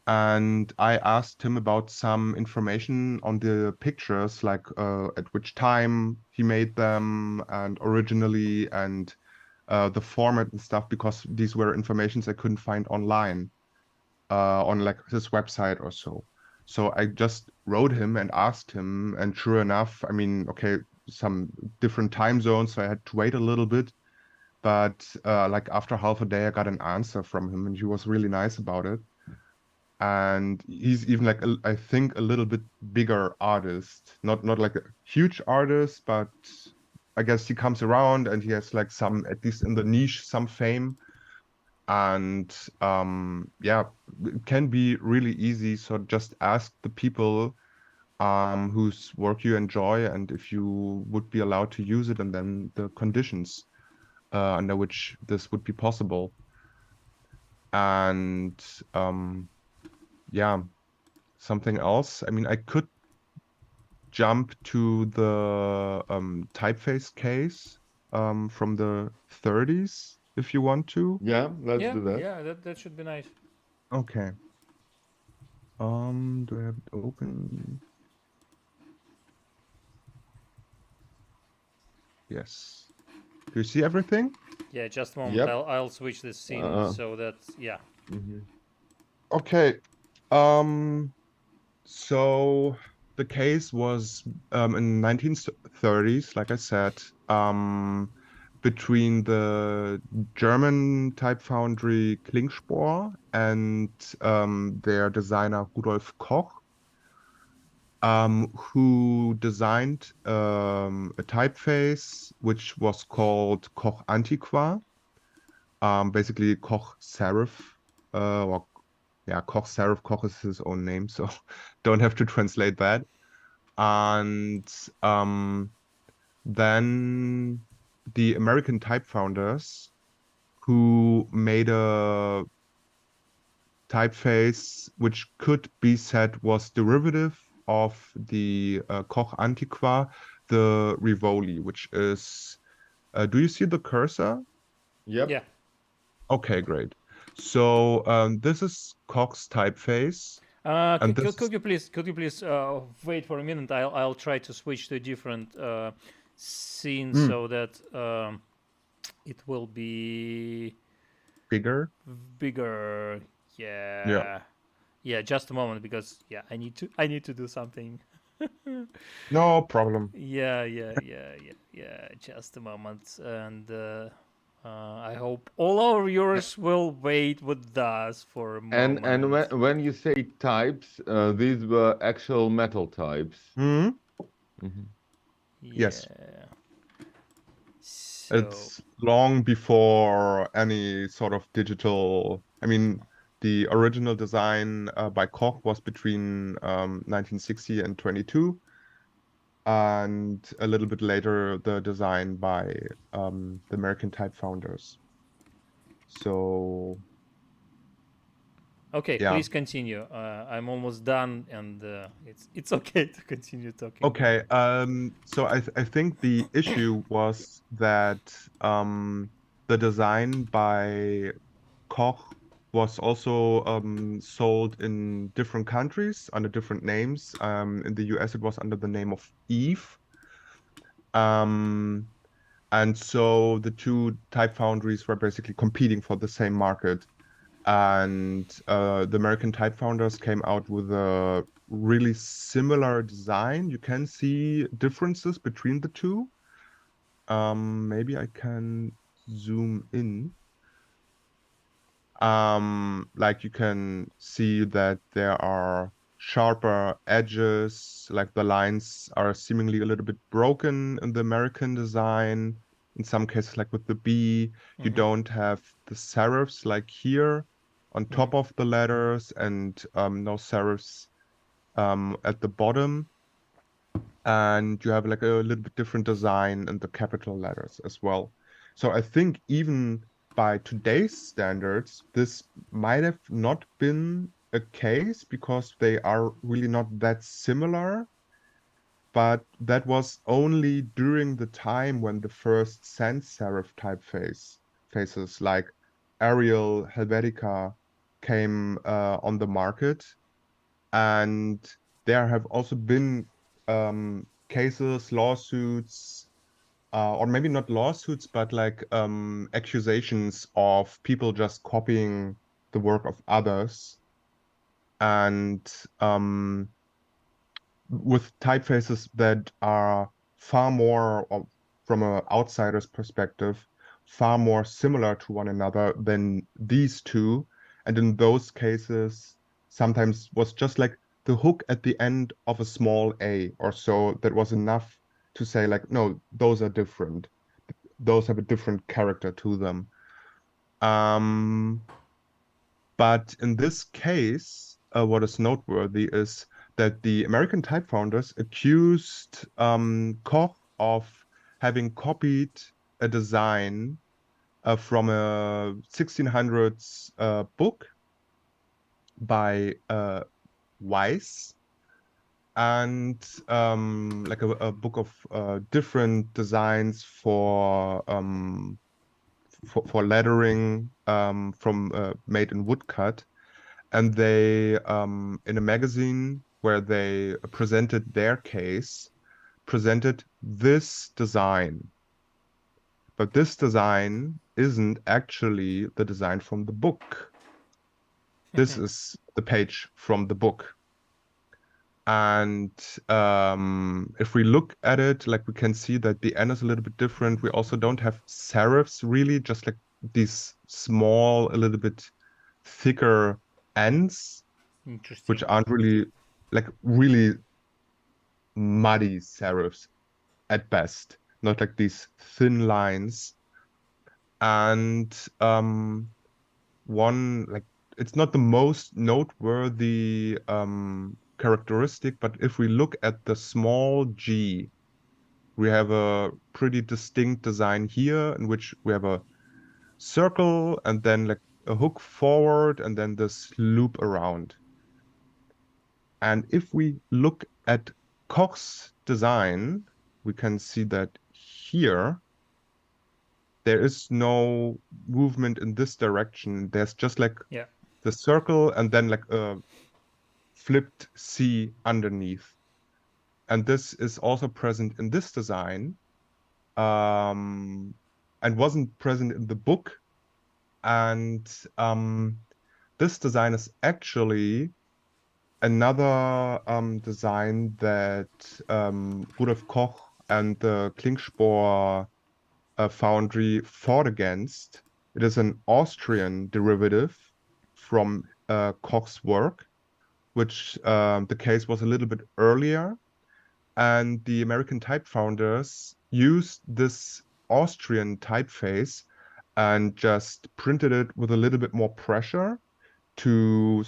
And I asked him about some information on the pictures, like at which time he made them and originally, and the format and stuff, because these were informations I couldn't find online on like his website or so. So I just wrote him and asked him, and sure enough, I mean, okay, some different time zones, so I had to wait a little bit. But like after half a day, I got an answer from him, and he was really nice about it. And he's even like I think a little bit bigger artist, not like a huge artist, but I guess he comes around and he has like some, at least in the niche, some fame. And yeah, it can be really easy. So just ask the people whose work you enjoy, and if you would be allowed to use it, and then the conditions under which this would be possible. And yeah, something else. I mean, I could jump to the typeface case from the 30s if you want to. Yeah, let's Yeah, do that. yeah, that should be nice. Okay. Do I have it open? Yes. Do you see everything? Yeah, just a moment. Yep. I'll switch this scene so that, yeah. Okay. So the case was in 1930s, like I said, between the German type foundry Klingspor and their designer Rudolf Koch. who designed a typeface which was called Koch Antiqua, basically Koch Serif, or yeah, Koch Serif. Koch is his own name, so don't have to translate that. And then the American type founders who made a typeface which could be said was derivative of the Koch Antiqua, the Rivoli, which is, do you see the cursor? Yep. Yeah. Okay, great. So this is Koch's typeface, and this Could you please wait for a minute? I'll try to switch to a different scene so that it will be bigger. bigger. Yeah. Yeah, just a moment, because yeah, I need to do something. No problem. Yeah. Just a moment, and I hope all our viewers will wait with us for a moment. And when you say types, these were actual metal types. Hmm. Mhm. Yes. Yeah. So It's long before any sort of digital. I mean, the original design by Koch was between 1960 and 22, and a little bit later, the design by the American type founders. So, okay, yeah. please continue. I'm almost done, and it's okay to continue talking. Okay. So I think the issue was that the design by Koch was also sold in different countries under different names. In the US, it was under the name of Eve. Um, and so the two type foundries were basically competing for the same market. And the American type founders came out with a really similar design. You can see differences between the two. Maybe I can zoom in. Like you can see that there are sharper edges, like the lines are seemingly a little bit broken in the American design. In some cases, like with the B, you don't have the serifs like here on top of the letters, and no serifs at the bottom. And you have like a little bit different design in the capital letters as well. So I think even by today's standards, this might have not been a case because they are really not that similar. But that was only during the time when the first sans serif faces like Arial, Helvetica came on the market. And there have also been cases, lawsuits, or maybe not lawsuits, but like accusations of people just copying the work of others. And with typefaces that are far more, or from an outsider's perspective, far more similar to one another than these two. And in those cases, sometimes was just like the hook at the end of a small A or so that was enough to say like, no, those are different. Those have a different character to them. But in this case, what is noteworthy is that the American type founders accused Koch of having copied a design from a 1600s book by Weiss, and like a book of different designs for lettering from made in woodcut. And they in a magazine where they presented their case, presented this design. But this design isn't actually the design from the book. This is the page from the book. And if we look at it, like we can see that the N is a little bit different. We also don't have serifs really, just like these small, a little bit thicker N's, Interesting. which aren't really like really muddy serifs at best, not like these thin lines. And one like it's not the most noteworthy characteristic, but if we look at the small g, we have a pretty distinct design here in which we have a circle and then like a hook forward and then this loop around. And if we look at Koch's design, we can see that here there is no movement in this direction. There's just like Yeah. the circle and then like a flipped C underneath. And this is also present in this design, and wasn't present in the book. And this design is actually another design that Rudolf Koch and the Klingspor foundry fought against. It is an Austrian derivative from Koch's work, which the case was a little bit earlier. And the American type founders used this Austrian typeface and just printed it with a little bit more pressure to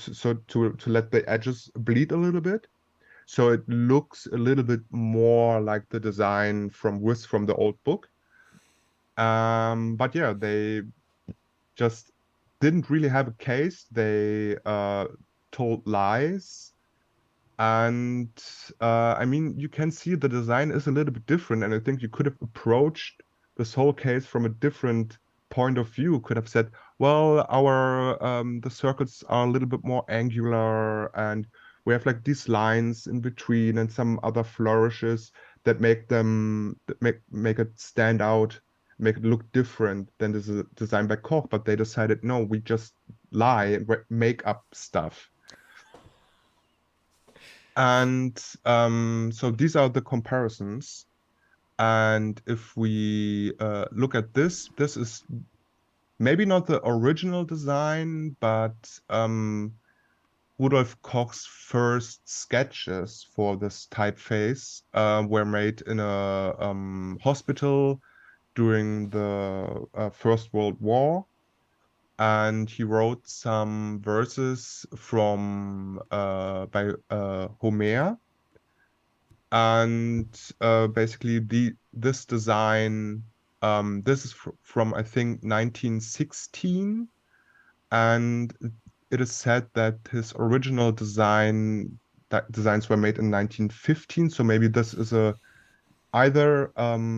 let the edges bleed a little bit. So it looks a little bit more like the design from the old book. But yeah, they just didn't really have a case. They told lies. And I mean, you can see the design is a little bit different, and I think you could have approached this whole case from a different point of view. Could have said, well, our the circles are a little bit more angular, and we have like these lines in between and some other flourishes that make it stand out, make it look different than this is designed by Koch. But they decided, no, we just lie and make up stuff. And so these are the comparisons. And if we look at this is maybe not the original design, but Rudolf Koch's first sketches for this typeface were made in a hospital during the First World War. And he wrote some verses from by Homer, and basically this design this is from I think 1916, and it is said that his original designs were made in 1915. So maybe this is either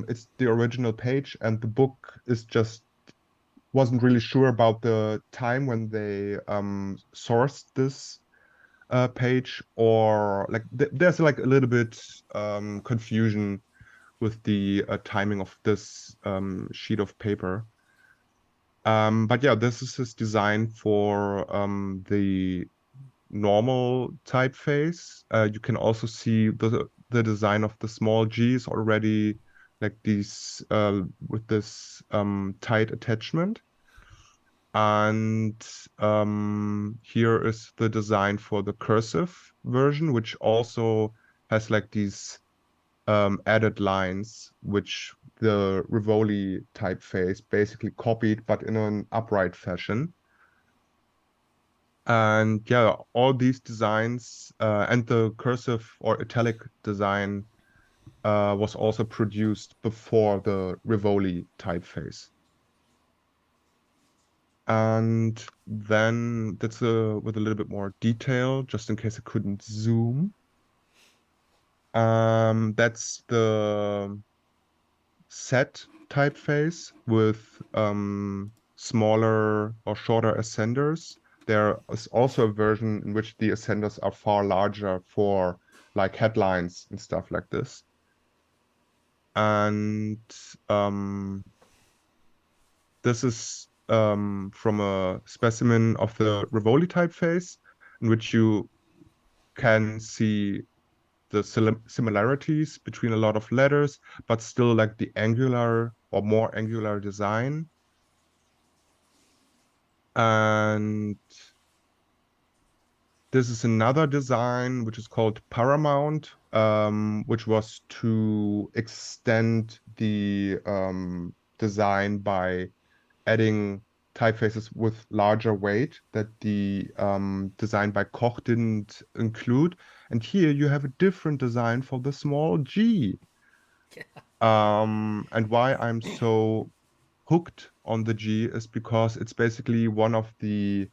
it's the original page and the book is just wasn't really sure about the time when they sourced this page, or like there's like a little bit confusion with the timing of this sheet of paper. But yeah, this is his design for the normal typeface. You can also see the design of the small g's already, like these with this tight attachment. And here is the design for the cursive version, which also has like these added lines, which the Rivoli typeface basically copied, but in an upright fashion. And yeah, all these designs and the cursive or italic design was also produced before the Rivoli typeface. And then that's with a little bit more detail, just in case I couldn't zoom. That's the set typeface with smaller or shorter ascenders. There is also a version in which the ascenders are far larger for like headlines and stuff like this. And this is from a specimen of the Rivoli typeface, in which you can see the similarities between a lot of letters, but still like the angular or more angular design. And This is another design which is called Paramount, which was to extend the design by adding typefaces with larger weight that the design by Koch didn't include. And here you have a different design for the small g. And why I'm so hooked on the G is because it's basically one of the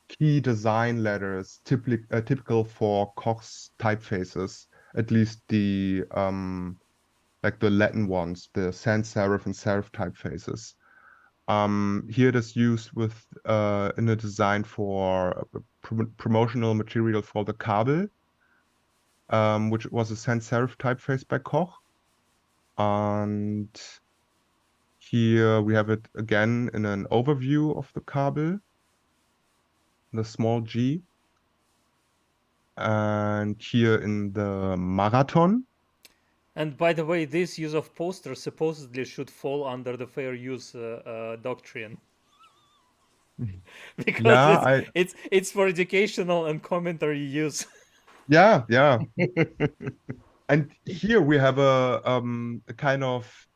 key design letters typical for Koch's typefaces, at least the like the Latin ones, the sans serif and serif typefaces. Here it is used with in a design for promotional material for the Kabel, which was a sans serif typeface by Koch. And here we have it again in an overview of the Kabel, the small g. And here in the Marathon. And by the way, this use of posters supposedly should fall under the fair use doctrine. Because Yeah, it's for educational and commentary use. yeah. And here we have a kind of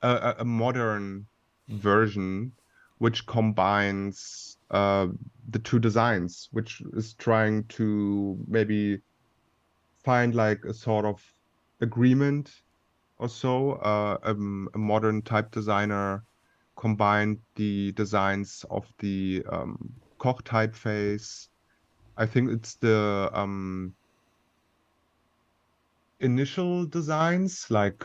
a modern version which combines the two designs, which is trying to maybe find like a sort of agreement or so. A modern type designer combined the designs of the Koch typeface. I think it's the initial designs, like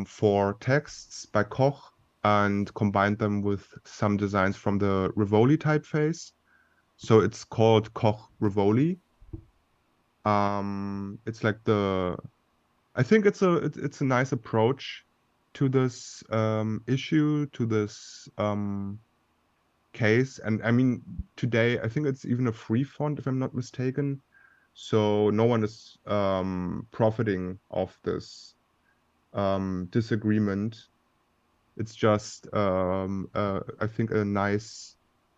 for texts by Koch, and combined them with some designs from the Rivoli typeface. So it's called Koch Rivoli. It's like I think it's a nice approach to this issue, to this case. And I mean, today I think it's even a free font, if I'm not mistaken. So no one is profiting of this disagreement. It's just I think a nice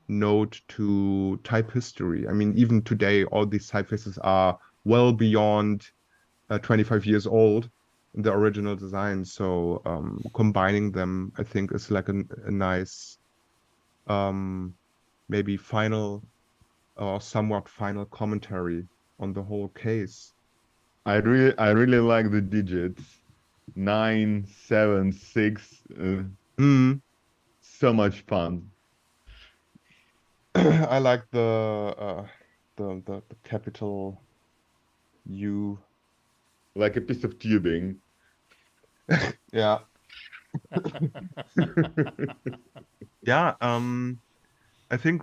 note to type history. I mean, even today, all these typefaces are well beyond 25 years old in the original design. So combining them, I think, is like a nice maybe final or somewhat final commentary on the whole case. I really like the digits 9, 7, 6. So much fun. I like the capital U. Like a piece of tubing. Yeah. Yeah, I think,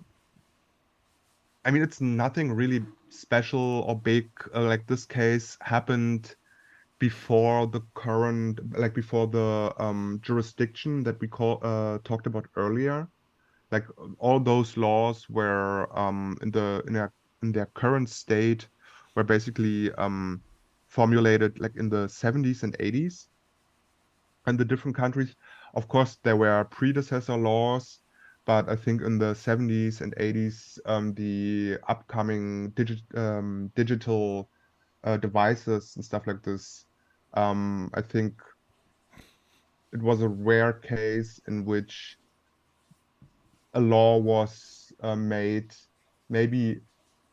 I mean, it's nothing really special or big. Like this case happened before the current, like before the jurisdiction that we talked about earlier. Like all those laws were in their current state were basically formulated like in the 70s and 80s. And the different countries, of course, there were predecessor laws, but I think in the 70s and 80s, the upcoming digital devices and stuff like this, I think it was a rare case in which a law was made maybe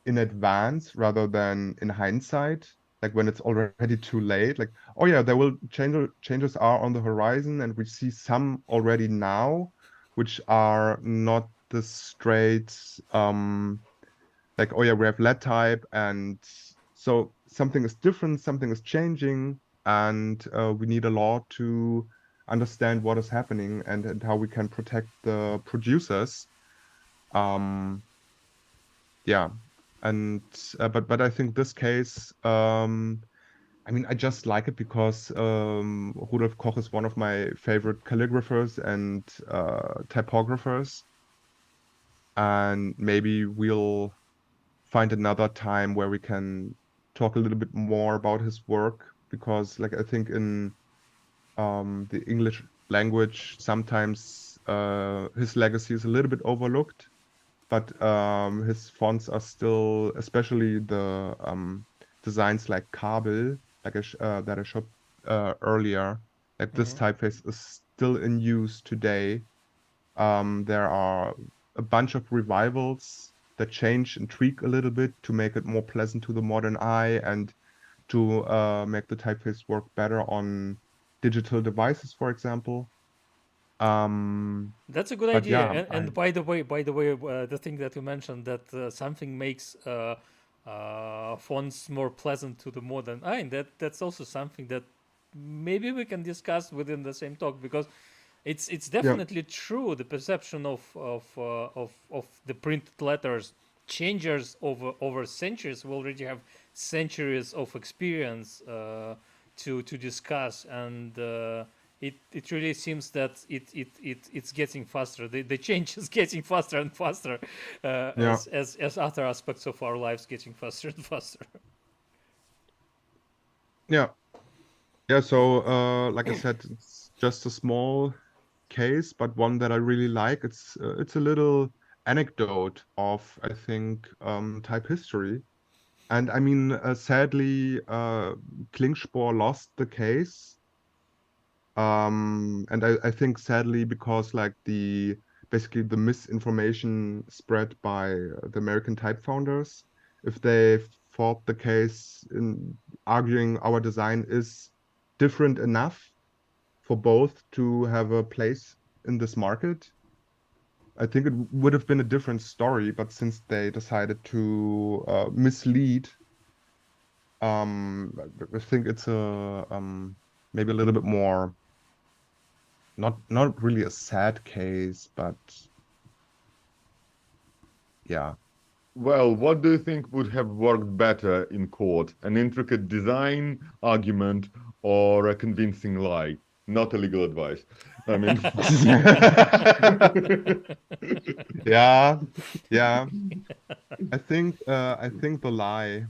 in advance rather than in hindsight, like when it's already too late. Like, oh yeah, there will changes are on the horizon, and we see some already now, which are not the straight like, oh yeah, we have let type, and so something is different, something is changing, and we need a law to understand what is happening and how we can protect the producers. Yeah, and but I think this case, I mean, I just like it because Rudolf Koch is one of my favorite calligraphers and typographers, and maybe we'll find another time where we can talk a little bit more about his work, because like I think in the English language sometimes his legacy is a little bit overlooked. but his fonts are still, especially the designs like Kabel, that I showed earlier. Like this typeface is still in use today. There are a bunch of revivals that change and tweak a little bit to make it more pleasant to the modern eye and to make the typeface work better on digital devices, for example. That's a good But idea. yeah, And by the way, the thing that you mentioned that something makes fonts more pleasant to the modern eye, and that's also something that maybe we can discuss within the same talk, because it's definitely true. The perception of the printed letters changes over centuries. We already have centuries of experience to discuss, and it really seems that it's getting faster. The change is getting faster and faster, Yeah. as other aspects of our lives getting faster and faster. Yeah. Yeah, so like I said, it's just a small case, but one that I really like. It's a little anecdote of, I think, type history. And I mean, sadly, Klingspor lost the case. And I think sadly because like basically the misinformation spread by the American type founders, if they fought the case in arguing our design is different enough for both to have a place in this market, I think it would have been a different story. But since they decided to mislead, I think it's a maybe a little bit more not really a sad case, but yeah. Well, what do you think would have worked better in court? An intricate design argument or a convincing lie? Not a legal advice. I mean, Yeah, yeah. I think the lie,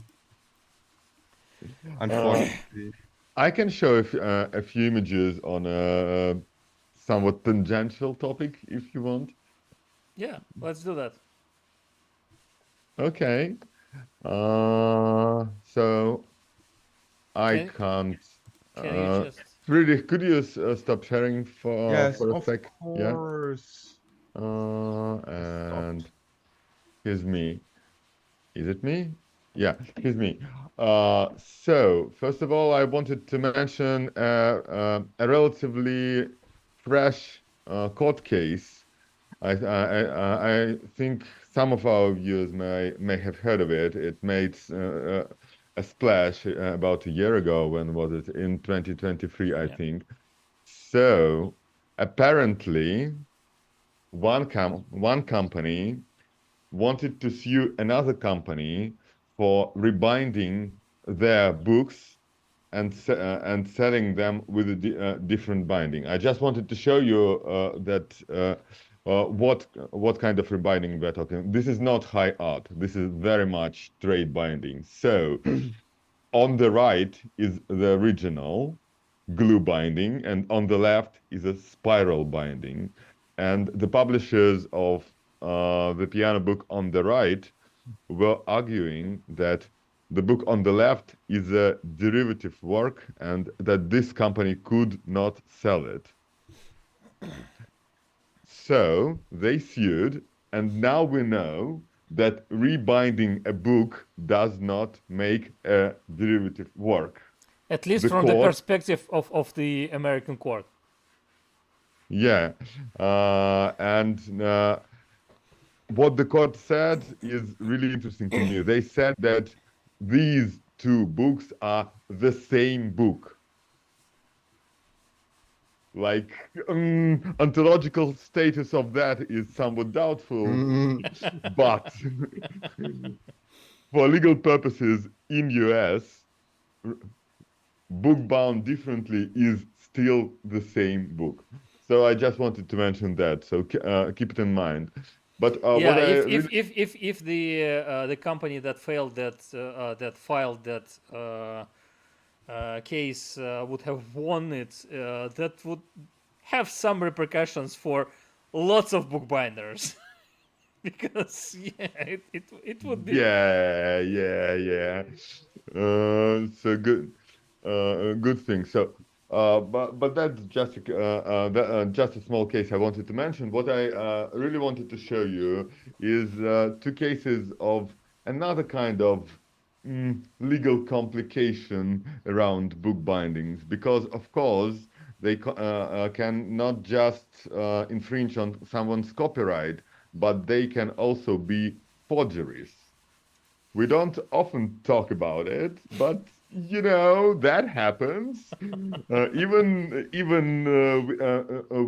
unfortunately. I can show a few images on a somewhat tangential topic if you want. Yeah, let's do that. Okay. So I Can can't. can you just? Friedrich, could you stop sharing Yes, for a of sec? Yeah. course. And Stopped. here's me. Is it me? Yeah, here's me. So first of all, I wanted to mention a relatively fresh court case. I think some of our viewers may have heard of it. It made a splash about a year ago. When was it? In 2023, I Yeah. think. So apparently, one company wanted to sue another company for rebinding their books and selling them with a different binding. I just wanted to show you that what kind of rebinding we're talking. This is not high art. This is very much trade binding. So on the right is the original glue binding, and on the left is a spiral binding. And the publishers of the piano book on the right were arguing that the book on the left is a derivative work and that this company could not sell it. So they sued, and now we know that rebinding a book does not make a derivative work. At least The from the court, perspective of the American court. yeah, and what the court said is really interesting to me. They said that these two books are the same book. Like, ontological status of that is somewhat doubtful, but for legal purposes in US, book bound differently is still the same book. So I just wanted to mention that. So keep it in mind. But Yeah, what I if really if the company that failed that filed that case would have won it, that would have some repercussions for lots of bookbinders. because it would be. Yeah. So good, good thing. So, but that's just just a small case I wanted to mention. What I really wanted to show you is two cases of another kind of legal complication around book bindings, because of course can not just infringe on someone's copyright, but they can also be forgeries. We don't often talk about it, but that happens.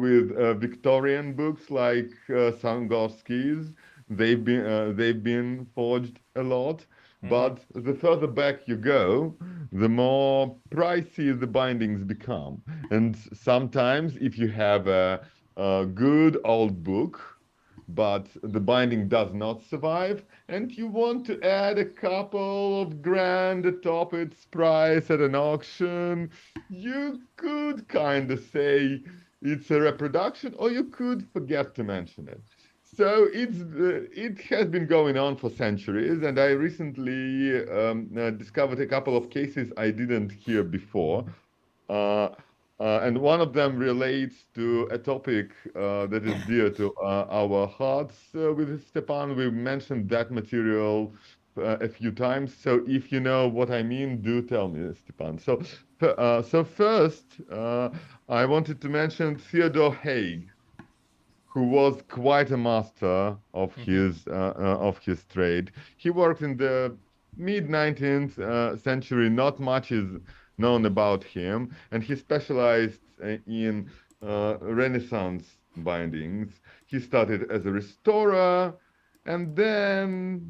With Victorian books like Sangorski's, they've been forged a lot. Mhm. But the further back you go, the more pricey the bindings become. And sometimes, if you have a good old book, but the binding does not survive, and you want to add a couple of grand atop its price at an auction, you could kind of say it's a reproduction, or you could forget to mention it. So it has been going on for centuries, and I recently discovered a couple of cases I didn't hear before. Uh, and one of them relates to a topic that is dear to our hearts with Stepan. We mentioned that material a few times. So if you know what I mean, do tell me, Stepan. So first, I wanted to mention Theodore Haig, who was quite a master Mhm. of his trade. He worked in the mid 19th century. Not much is known about him, and he specialized in Renaissance bindings. He started as a restorer, and then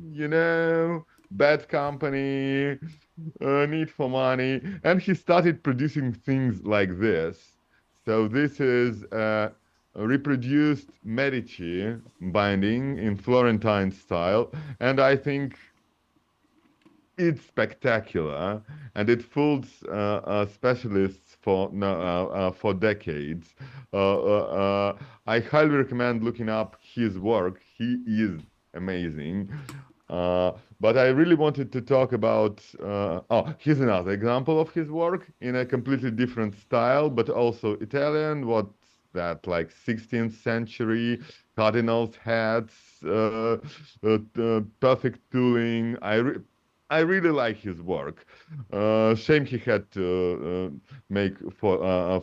bad company, need for money, and he started producing things like this. So this is a reproduced Medici binding in Florentine style, and I think it's spectacular, and it fools specialists for no, for decades. I highly recommend looking up his work. He is amazing. But I really wanted to talk about. Oh, here's another example of his work in a completely different style, but also Italian. What's that, like 16th century cardinals' hats, perfect tooling. I really like his work. Shame he had to make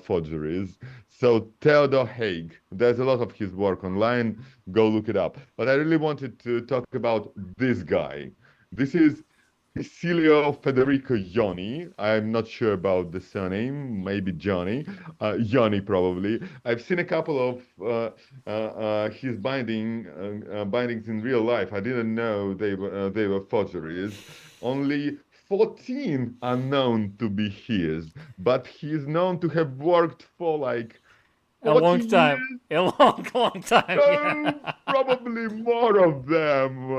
forgeries. So Theodor Haig, there's a lot of his work online. Go look it up. But I really wanted to talk about this guy. This is Cecilio Federico Ioni. I'm not sure about the surname, maybe Johnny. Ioni probably. I've seen a couple of his bindings in real life. I didn't know they were forgeries. Only 14 are known to be his, but he's known to have worked for like A 40 long time. years. A long time. Yeah. So probably more of them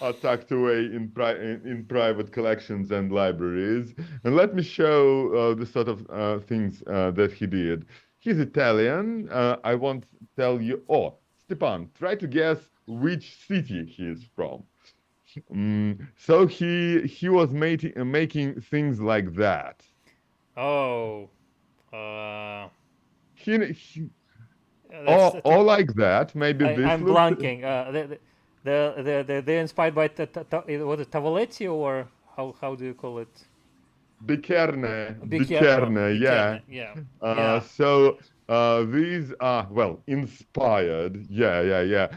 are tucked away in private collections and libraries. And let me show the sort of things that he did. He's Italian. I won't tell you. Oh, Stepan, try to guess which city he is from. So he was making things like that. Oh. Uh, He that's. or like that. Maybe this I'm looks blanking. They're inspired by what is it, Tavoletti, or how do you call it? Bicerne, yeah. Bicerne. Yeah. Yeah. So these are, well, inspired. Yeah.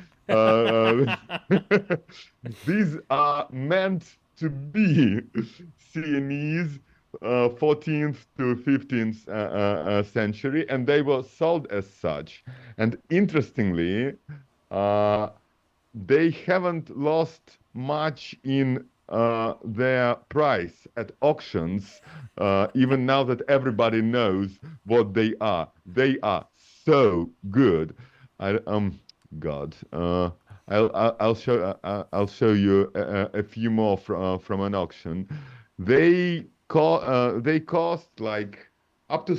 These are meant to be Sienese 14th to 15th century, and they were sold as such. And interestingly, uh, they haven't lost much in their price at auctions, even now that everybody knows what they are. They are so good. I God. I'll show you a few more from an auction. They cost like up to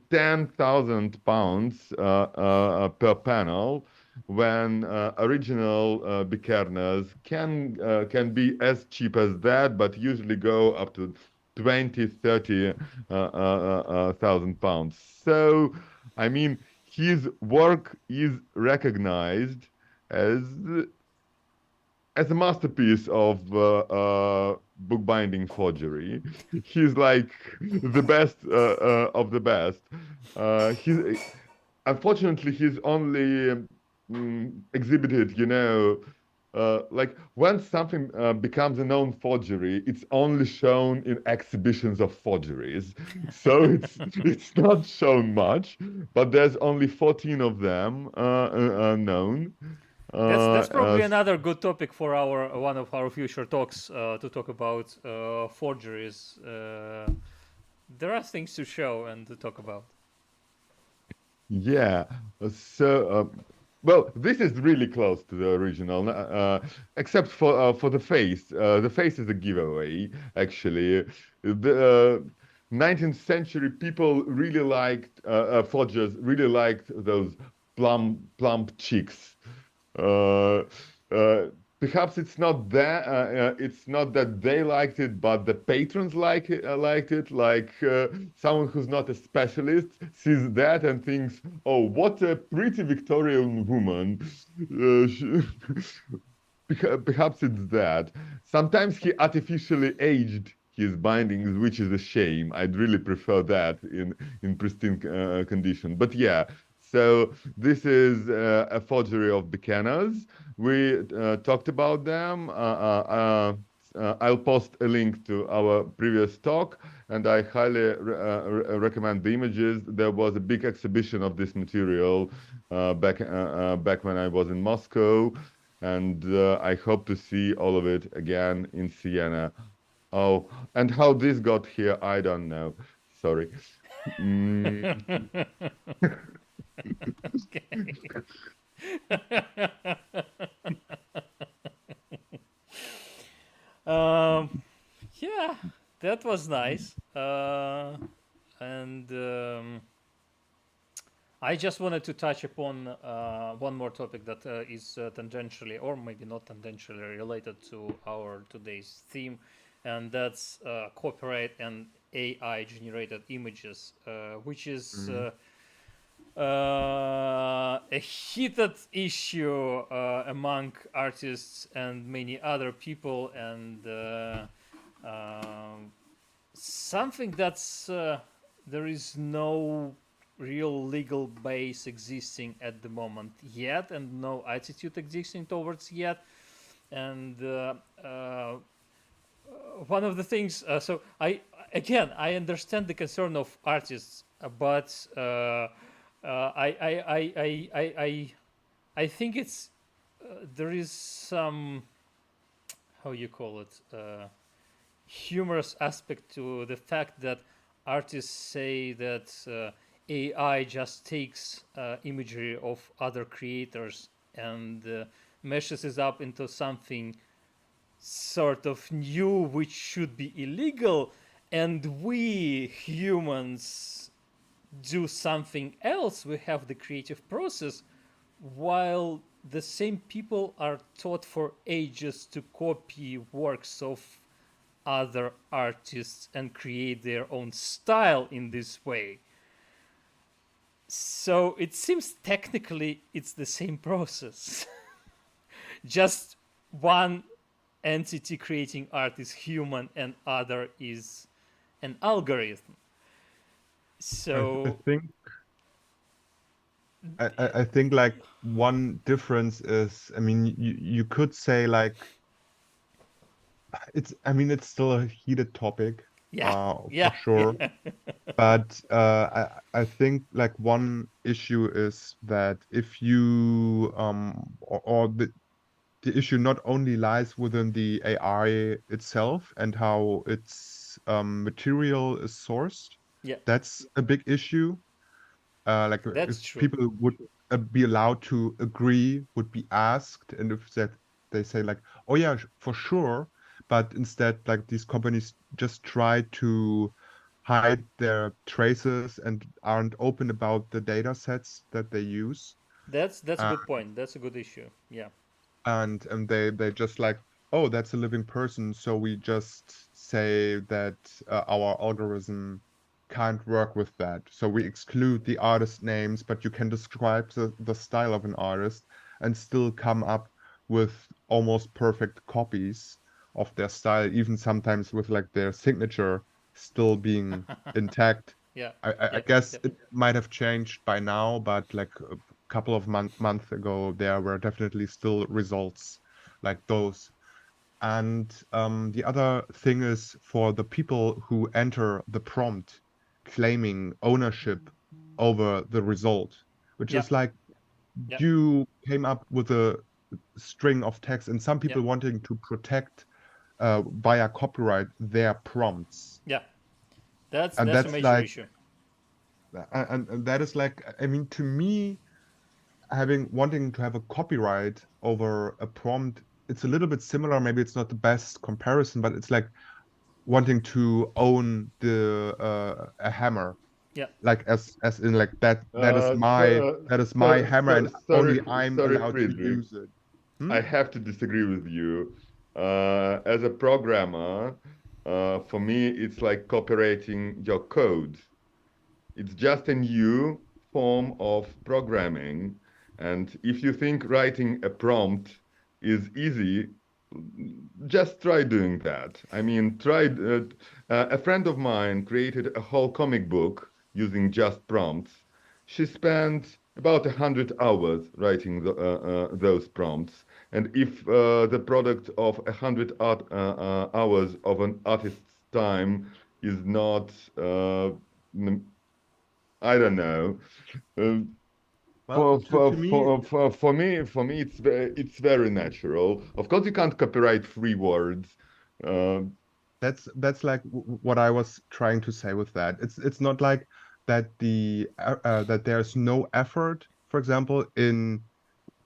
10,000 pounds per panel, when original bikerners can be as cheap as that, but usually go up to 20, 30 thousand pounds. So, I mean, his work is recognized as as a masterpiece of bookbinding forgery. He's like the best of the best. He's unfortunately he's only exhibited, like when something becomes a known forgery, it's only shown in exhibitions of forgeries. So it's not shown much, but there's only 14 of them known. That's probably As another good topic for our one of our future talks to talk about forgeries. There are things to show and to talk about. Yeah. So, well, this is really close to the original, except for the face. The face is a giveaway, actually. The 19th century people really liked forgers really liked those plump cheeks. Uh, uh, Perhaps it's not that they liked it, but the patrons liked it. Like someone who's not a specialist sees that and thinks, "Oh, what a pretty Victorian woman." Perhaps it's that. Sometimes he artificially aged his bindings, which is a shame. I'd really prefer that in pristine condition. But yeah, so this is a forgery of Buchanan's. We talked about them. I'll post a link to our previous talk, and I highly recommend the images. There was a big exhibition of this material back when I was in Moscow, and I hope to see all of it again in Siena. Oh, and how this got here, I don't know. Sorry. Mm, Yeah, that was nice. And I just wanted to touch upon one more topic that is tangentially, or maybe not tangentially, related to our today's theme, and that's copyright and AI generated images, which is a heated issue among artists and many other people, and something that's there is no real legal base existing at the moment yet, and no attitude existing towards yet. And one of the things, so I understand the concern of artists, but I think it's there is some, how you call it, humorous aspect to the fact that artists say that AI just takes imagery of other creators and meshes it up into something sort of new, which should be illegal, and we humans do something else. We have the creative process, while the same people are taught for ages to copy works of other artists and create their own style in this way. So it seems technically it's the same process. Just one entity creating art is human and other is an algorithm. I So think I think like one difference is, I mean, you could say like it's still a heated topic, yeah, for yeah, sure. yeah. But I think like one issue is that if you or the issue not only lies within the AI itself and how its material is sourced. Yeah, That's a big issue. Like that's if true. people would be allowed to agree, would be asked, and if that they say like, oh yeah, for sure, but instead like these companies just try to hide their traces and aren't open about the data sets that they use. That's a Uh, good point. That's a good issue. Yeah. and they just like, oh, that's a living person, so we just say that our algorithm can't work with that. So we exclude the artist names, but you can describe the style of an artist and still come up with almost perfect copies of their style, even sometimes with like their signature still being intact. Yeah. I Yep. guess Yep. it might have changed by now, but like a couple of months ago, there were definitely still results like those. And the other thing is for the people who enter the prompt claiming ownership over the result, which Yeah. is like Yeah. you came up with a string of text and some Yeah. people wanting to protect via copyright their prompts. Yeah. And That's a that's major like, issue. and that is like, I mean, to me, wanting to have a copyright over a prompt, it's a little bit similar. Maybe it's not the best comparison, but it's like wanting to own the a hammer, Yeah. like as in like that is my So, hammer, and only I'm sorry, allowed to Friedrich. use it. Hmm? I have to disagree with you. As a programmer, for me, it's like copywriting your code. It's just a new form of programming. And if you think writing a prompt is easy, just try doing that. I mean, a friend of mine created a whole comic book using just prompts. She spent about 100 hours writing those prompts. And if the product of 100 hours of an artist's time is not I don't know. Um, Well, to me, for me, it's very natural. Of course, you can't copyright free words. Uh, that's like what I was trying to say with that. It's not like that that there's no effort, for example, in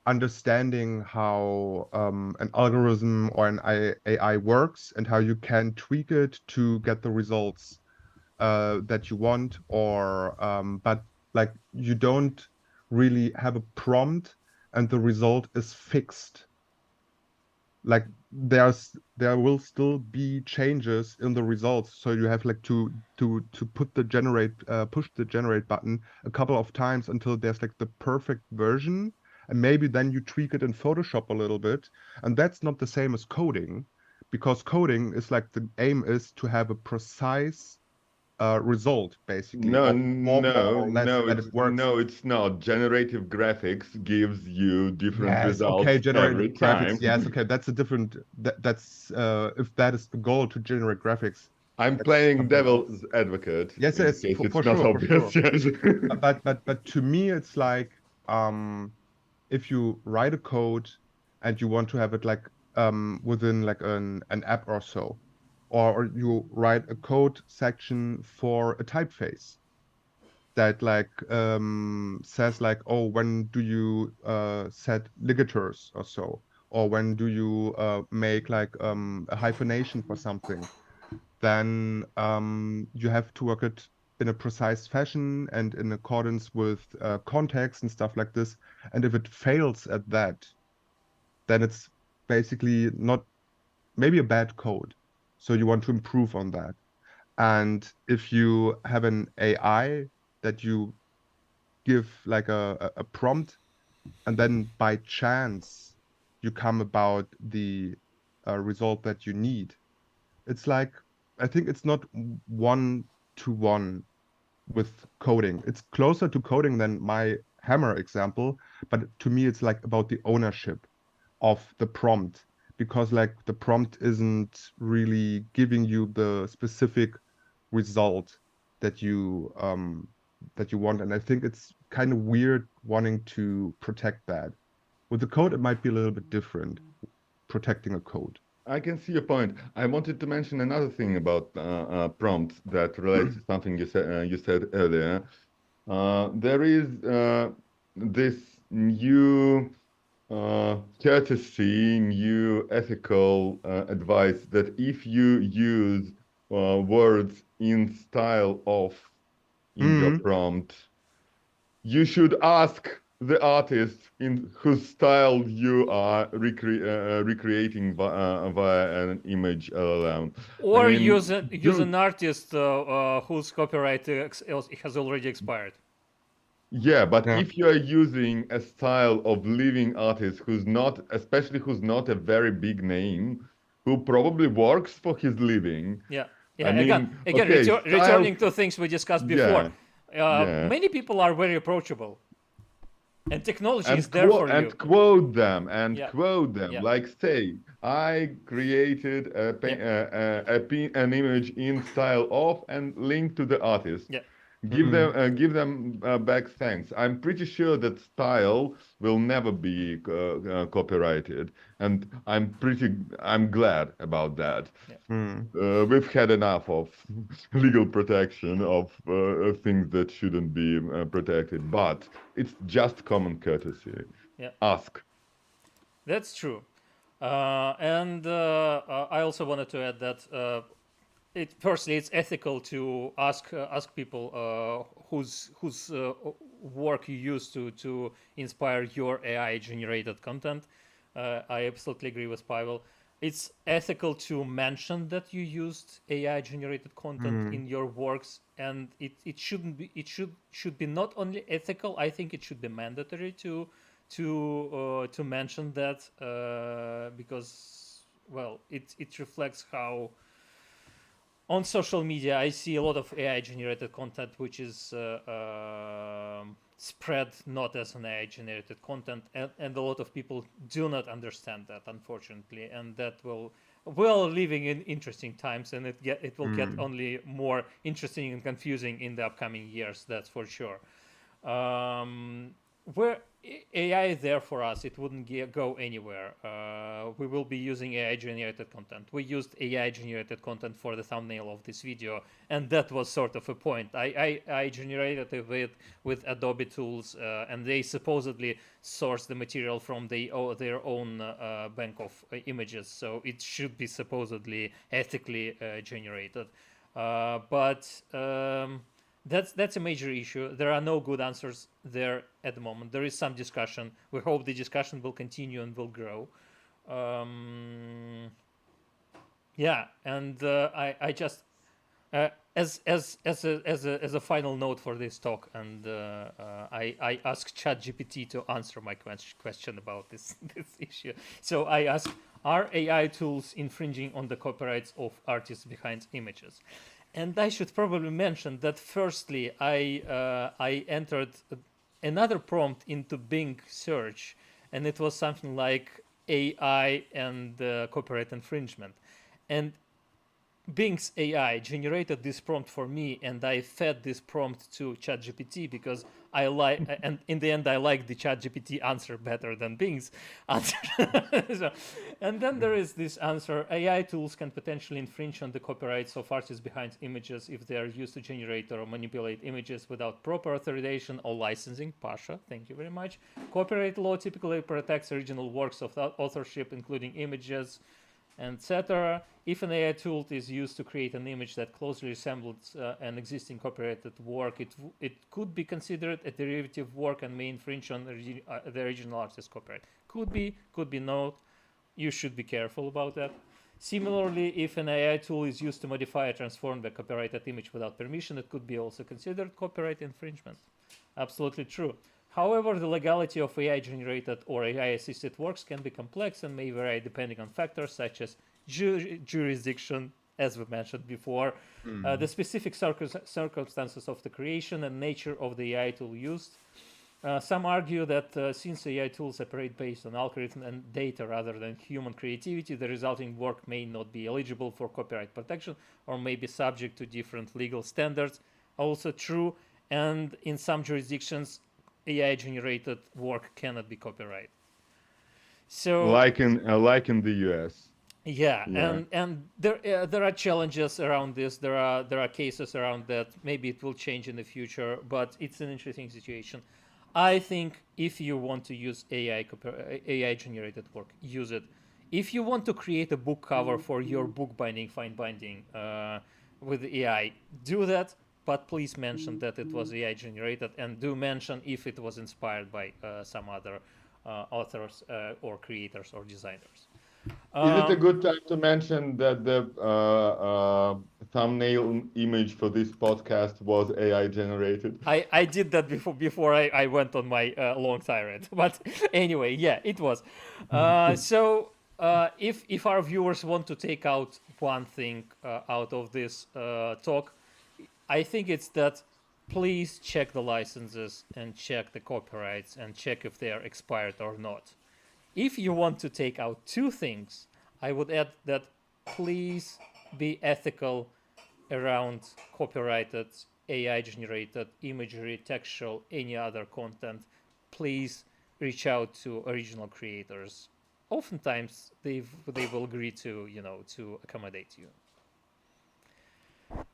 understanding how an algorithm or an AI works and how you can tweak it to get the results that you want, or but like you don't really have a prompt and the result is fixed. Like there will still be changes in the results, so you have like to put the generate push the generate button a couple of times until there's like the perfect version, and maybe then you tweak it in Photoshop a little bit, and that's not the same as coding, because coding is like the aim is to have a precise result basically, no, or more or less that it works. no, it's not. Generative graphics gives you different Yes, okay, results generated every graphics. time. Yes, okay, that's a different. That's if that is the goal to generate graphics, I'm that's playing something else. devil's advocate Yes, in yes, case for it's not sure, for obvious sure. yet. But to me, it's like if you write a code and you want to have it like within like an app or so, or you write a code section for a typeface that like says like, oh, when do you set ligatures or so, or when do you make like a hyphenation for something, then you have to work it in a precise fashion and in accordance with context and stuff like this. And if it fails at that, then it's basically not maybe a bad code. So you want to improve on that. And if you have an AI that you give like a prompt, and then by chance you come about the result that you need. It's like, I think it's not one to one with coding. It's closer to coding than my hammer example, but to me it's like about the ownership of the prompt, because like the prompt isn't really giving you the specific result that you want. And I think it's kind of weird wanting to protect that. With the code, it might be a little bit different, protecting a code. I can see your point. I wanted to mention another thing about prompts that relates to something you said earlier. There is this new courtesy, new ethical advice that if you use words in style of in your Mm, prompt, you should ask the artist in whose style you are recreating via an image LLM. Or I mean, use an artist whose copyright has already expired. yeah, but Yeah. if you are using a style of living artist who's not, especially who's not a very big name, who probably works for his living, Yeah. I Yeah. mean, Again, okay, style, returning to things we discussed before. yeah, yeah. Many people are very approachable, and technology is there for you. Quote them and Yeah. quote them, Yeah. like say, I created an image in style of, and link to the artist. Yeah. Give them back thanks. I'm pretty sure that style will never be copyrighted, and I'm glad about that. Mm. We've had enough of legal protection of things that shouldn't be protected, but it's just common courtesy. Yeah. Ask. That's true. And I also wanted to add that firstly, it's ethical to ask people whose work you use to inspire your AI generated content. I absolutely agree with Pavel. It's ethical to mention that you used AI generated content in your works, and it shouldn't be should be not only ethical. I think it should be mandatory to mention that because well it reflects how on social media I see a lot of AI generated content which is spread not as an AI generated content, and a lot of people do not understand that, unfortunately, and that we're living in interesting times, and it will get only more interesting and confusing in the upcoming years, that's for sure. Where AI is there for us, it wouldn't go anywhere. We will be using AI generated content. We used AI generated content for the thumbnail of this video, and that was sort of a point. I generated it with Adobe tools, and they supposedly source the material from their own bank of images, so it should be supposedly ethically generated. That's a major issue. There are no good answers there at the moment. There is some discussion. We hope the discussion will continue and will grow. Yeah, and I just as a final note for this talk, and I asked ChatGPT to answer my question about this issue. So I asked, are AI tools infringing on the copyrights of artists behind images? And I should probably mention that firstly, I entered another prompt into Bing search, and it was something like AI and copyright infringement. And Bing's AI generated this prompt for me, and I fed this prompt to ChatGPT because I like, and in the end, I like the ChatGPT answer better than Bing's answer. And then there is this answer: AI tools can potentially infringe on the copyrights of artists behind images if they are used to generate or manipulate images without proper authorization or licensing. Pasha, thank you very much. Copyright law typically protects original works of authorship, including images, etc. If an AI tool is used to create an image that closely resembles an existing copyrighted work, it could be considered a derivative work and may infringe on the original artist's copyright. Could be not. You should be careful about that. Similarly, if an AI tool is used to modify or transform the copyrighted image without permission, it could be also considered copyright infringement. Absolutely true. However, the legality of AI-generated or AI-assisted works can be complex and may vary depending on factors such as jurisdiction, as we mentioned before, the specific circumstances of the creation and nature of the AI tool used. Some argue that since AI tools operate based on algorithm and data rather than human creativity, the resulting work may not be eligible for copyright protection or may be subject to different legal standards. Also true, and in some jurisdictions, AI-generated work cannot be copyrighted. So, like in the US. yeah. And there are challenges around this. There are cases around that. Maybe it will change in the future, but it's an interesting situation. I think if you want to use AI-generated work, use it. If you want to create a book cover for your book binding, fine binding with AI, do that. but please mention that it was AI generated, and do mention if it was inspired by some other authors or creators or designers. Is it a good time to mention that the thumbnail image for this podcast was AI generated? I did that before I went on my long tirade. But anyway, yeah, it was. So if our viewers want to take out one thing out of this talk, I think it's that please check the licenses and check the copyrights and check if they are expired or not. If you want to take out two things, I would add that please be ethical around copyrighted, AI-generated imagery, textual, any other content. Please reach out to original creators. Oftentimes, they will agree to to accommodate you.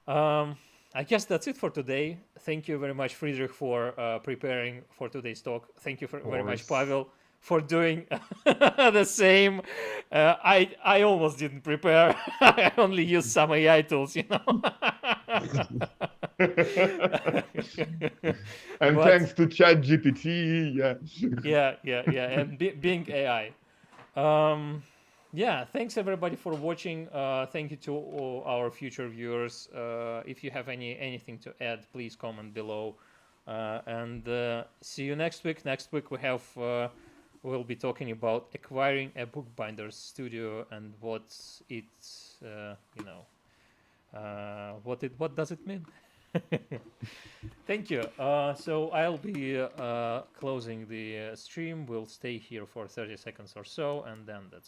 I guess that's it for today. Thank you very much, Friedrich, for preparing for today's talk. Thank you very much, Pavel, for doing the same. I almost didn't prepare. I only used some AI tools, And But- thanks to ChatGPT, yeah. yeah, and being AI. Yeah, thanks everybody for watching. Thank you to all our future viewers. If you have anything to add, please comment below. And see you next week. Next week we'll be talking about acquiring a bookbinder studio and what does it mean. Thank you. So I'll be closing the stream. We'll stay here for 30 seconds or so, and then that's it.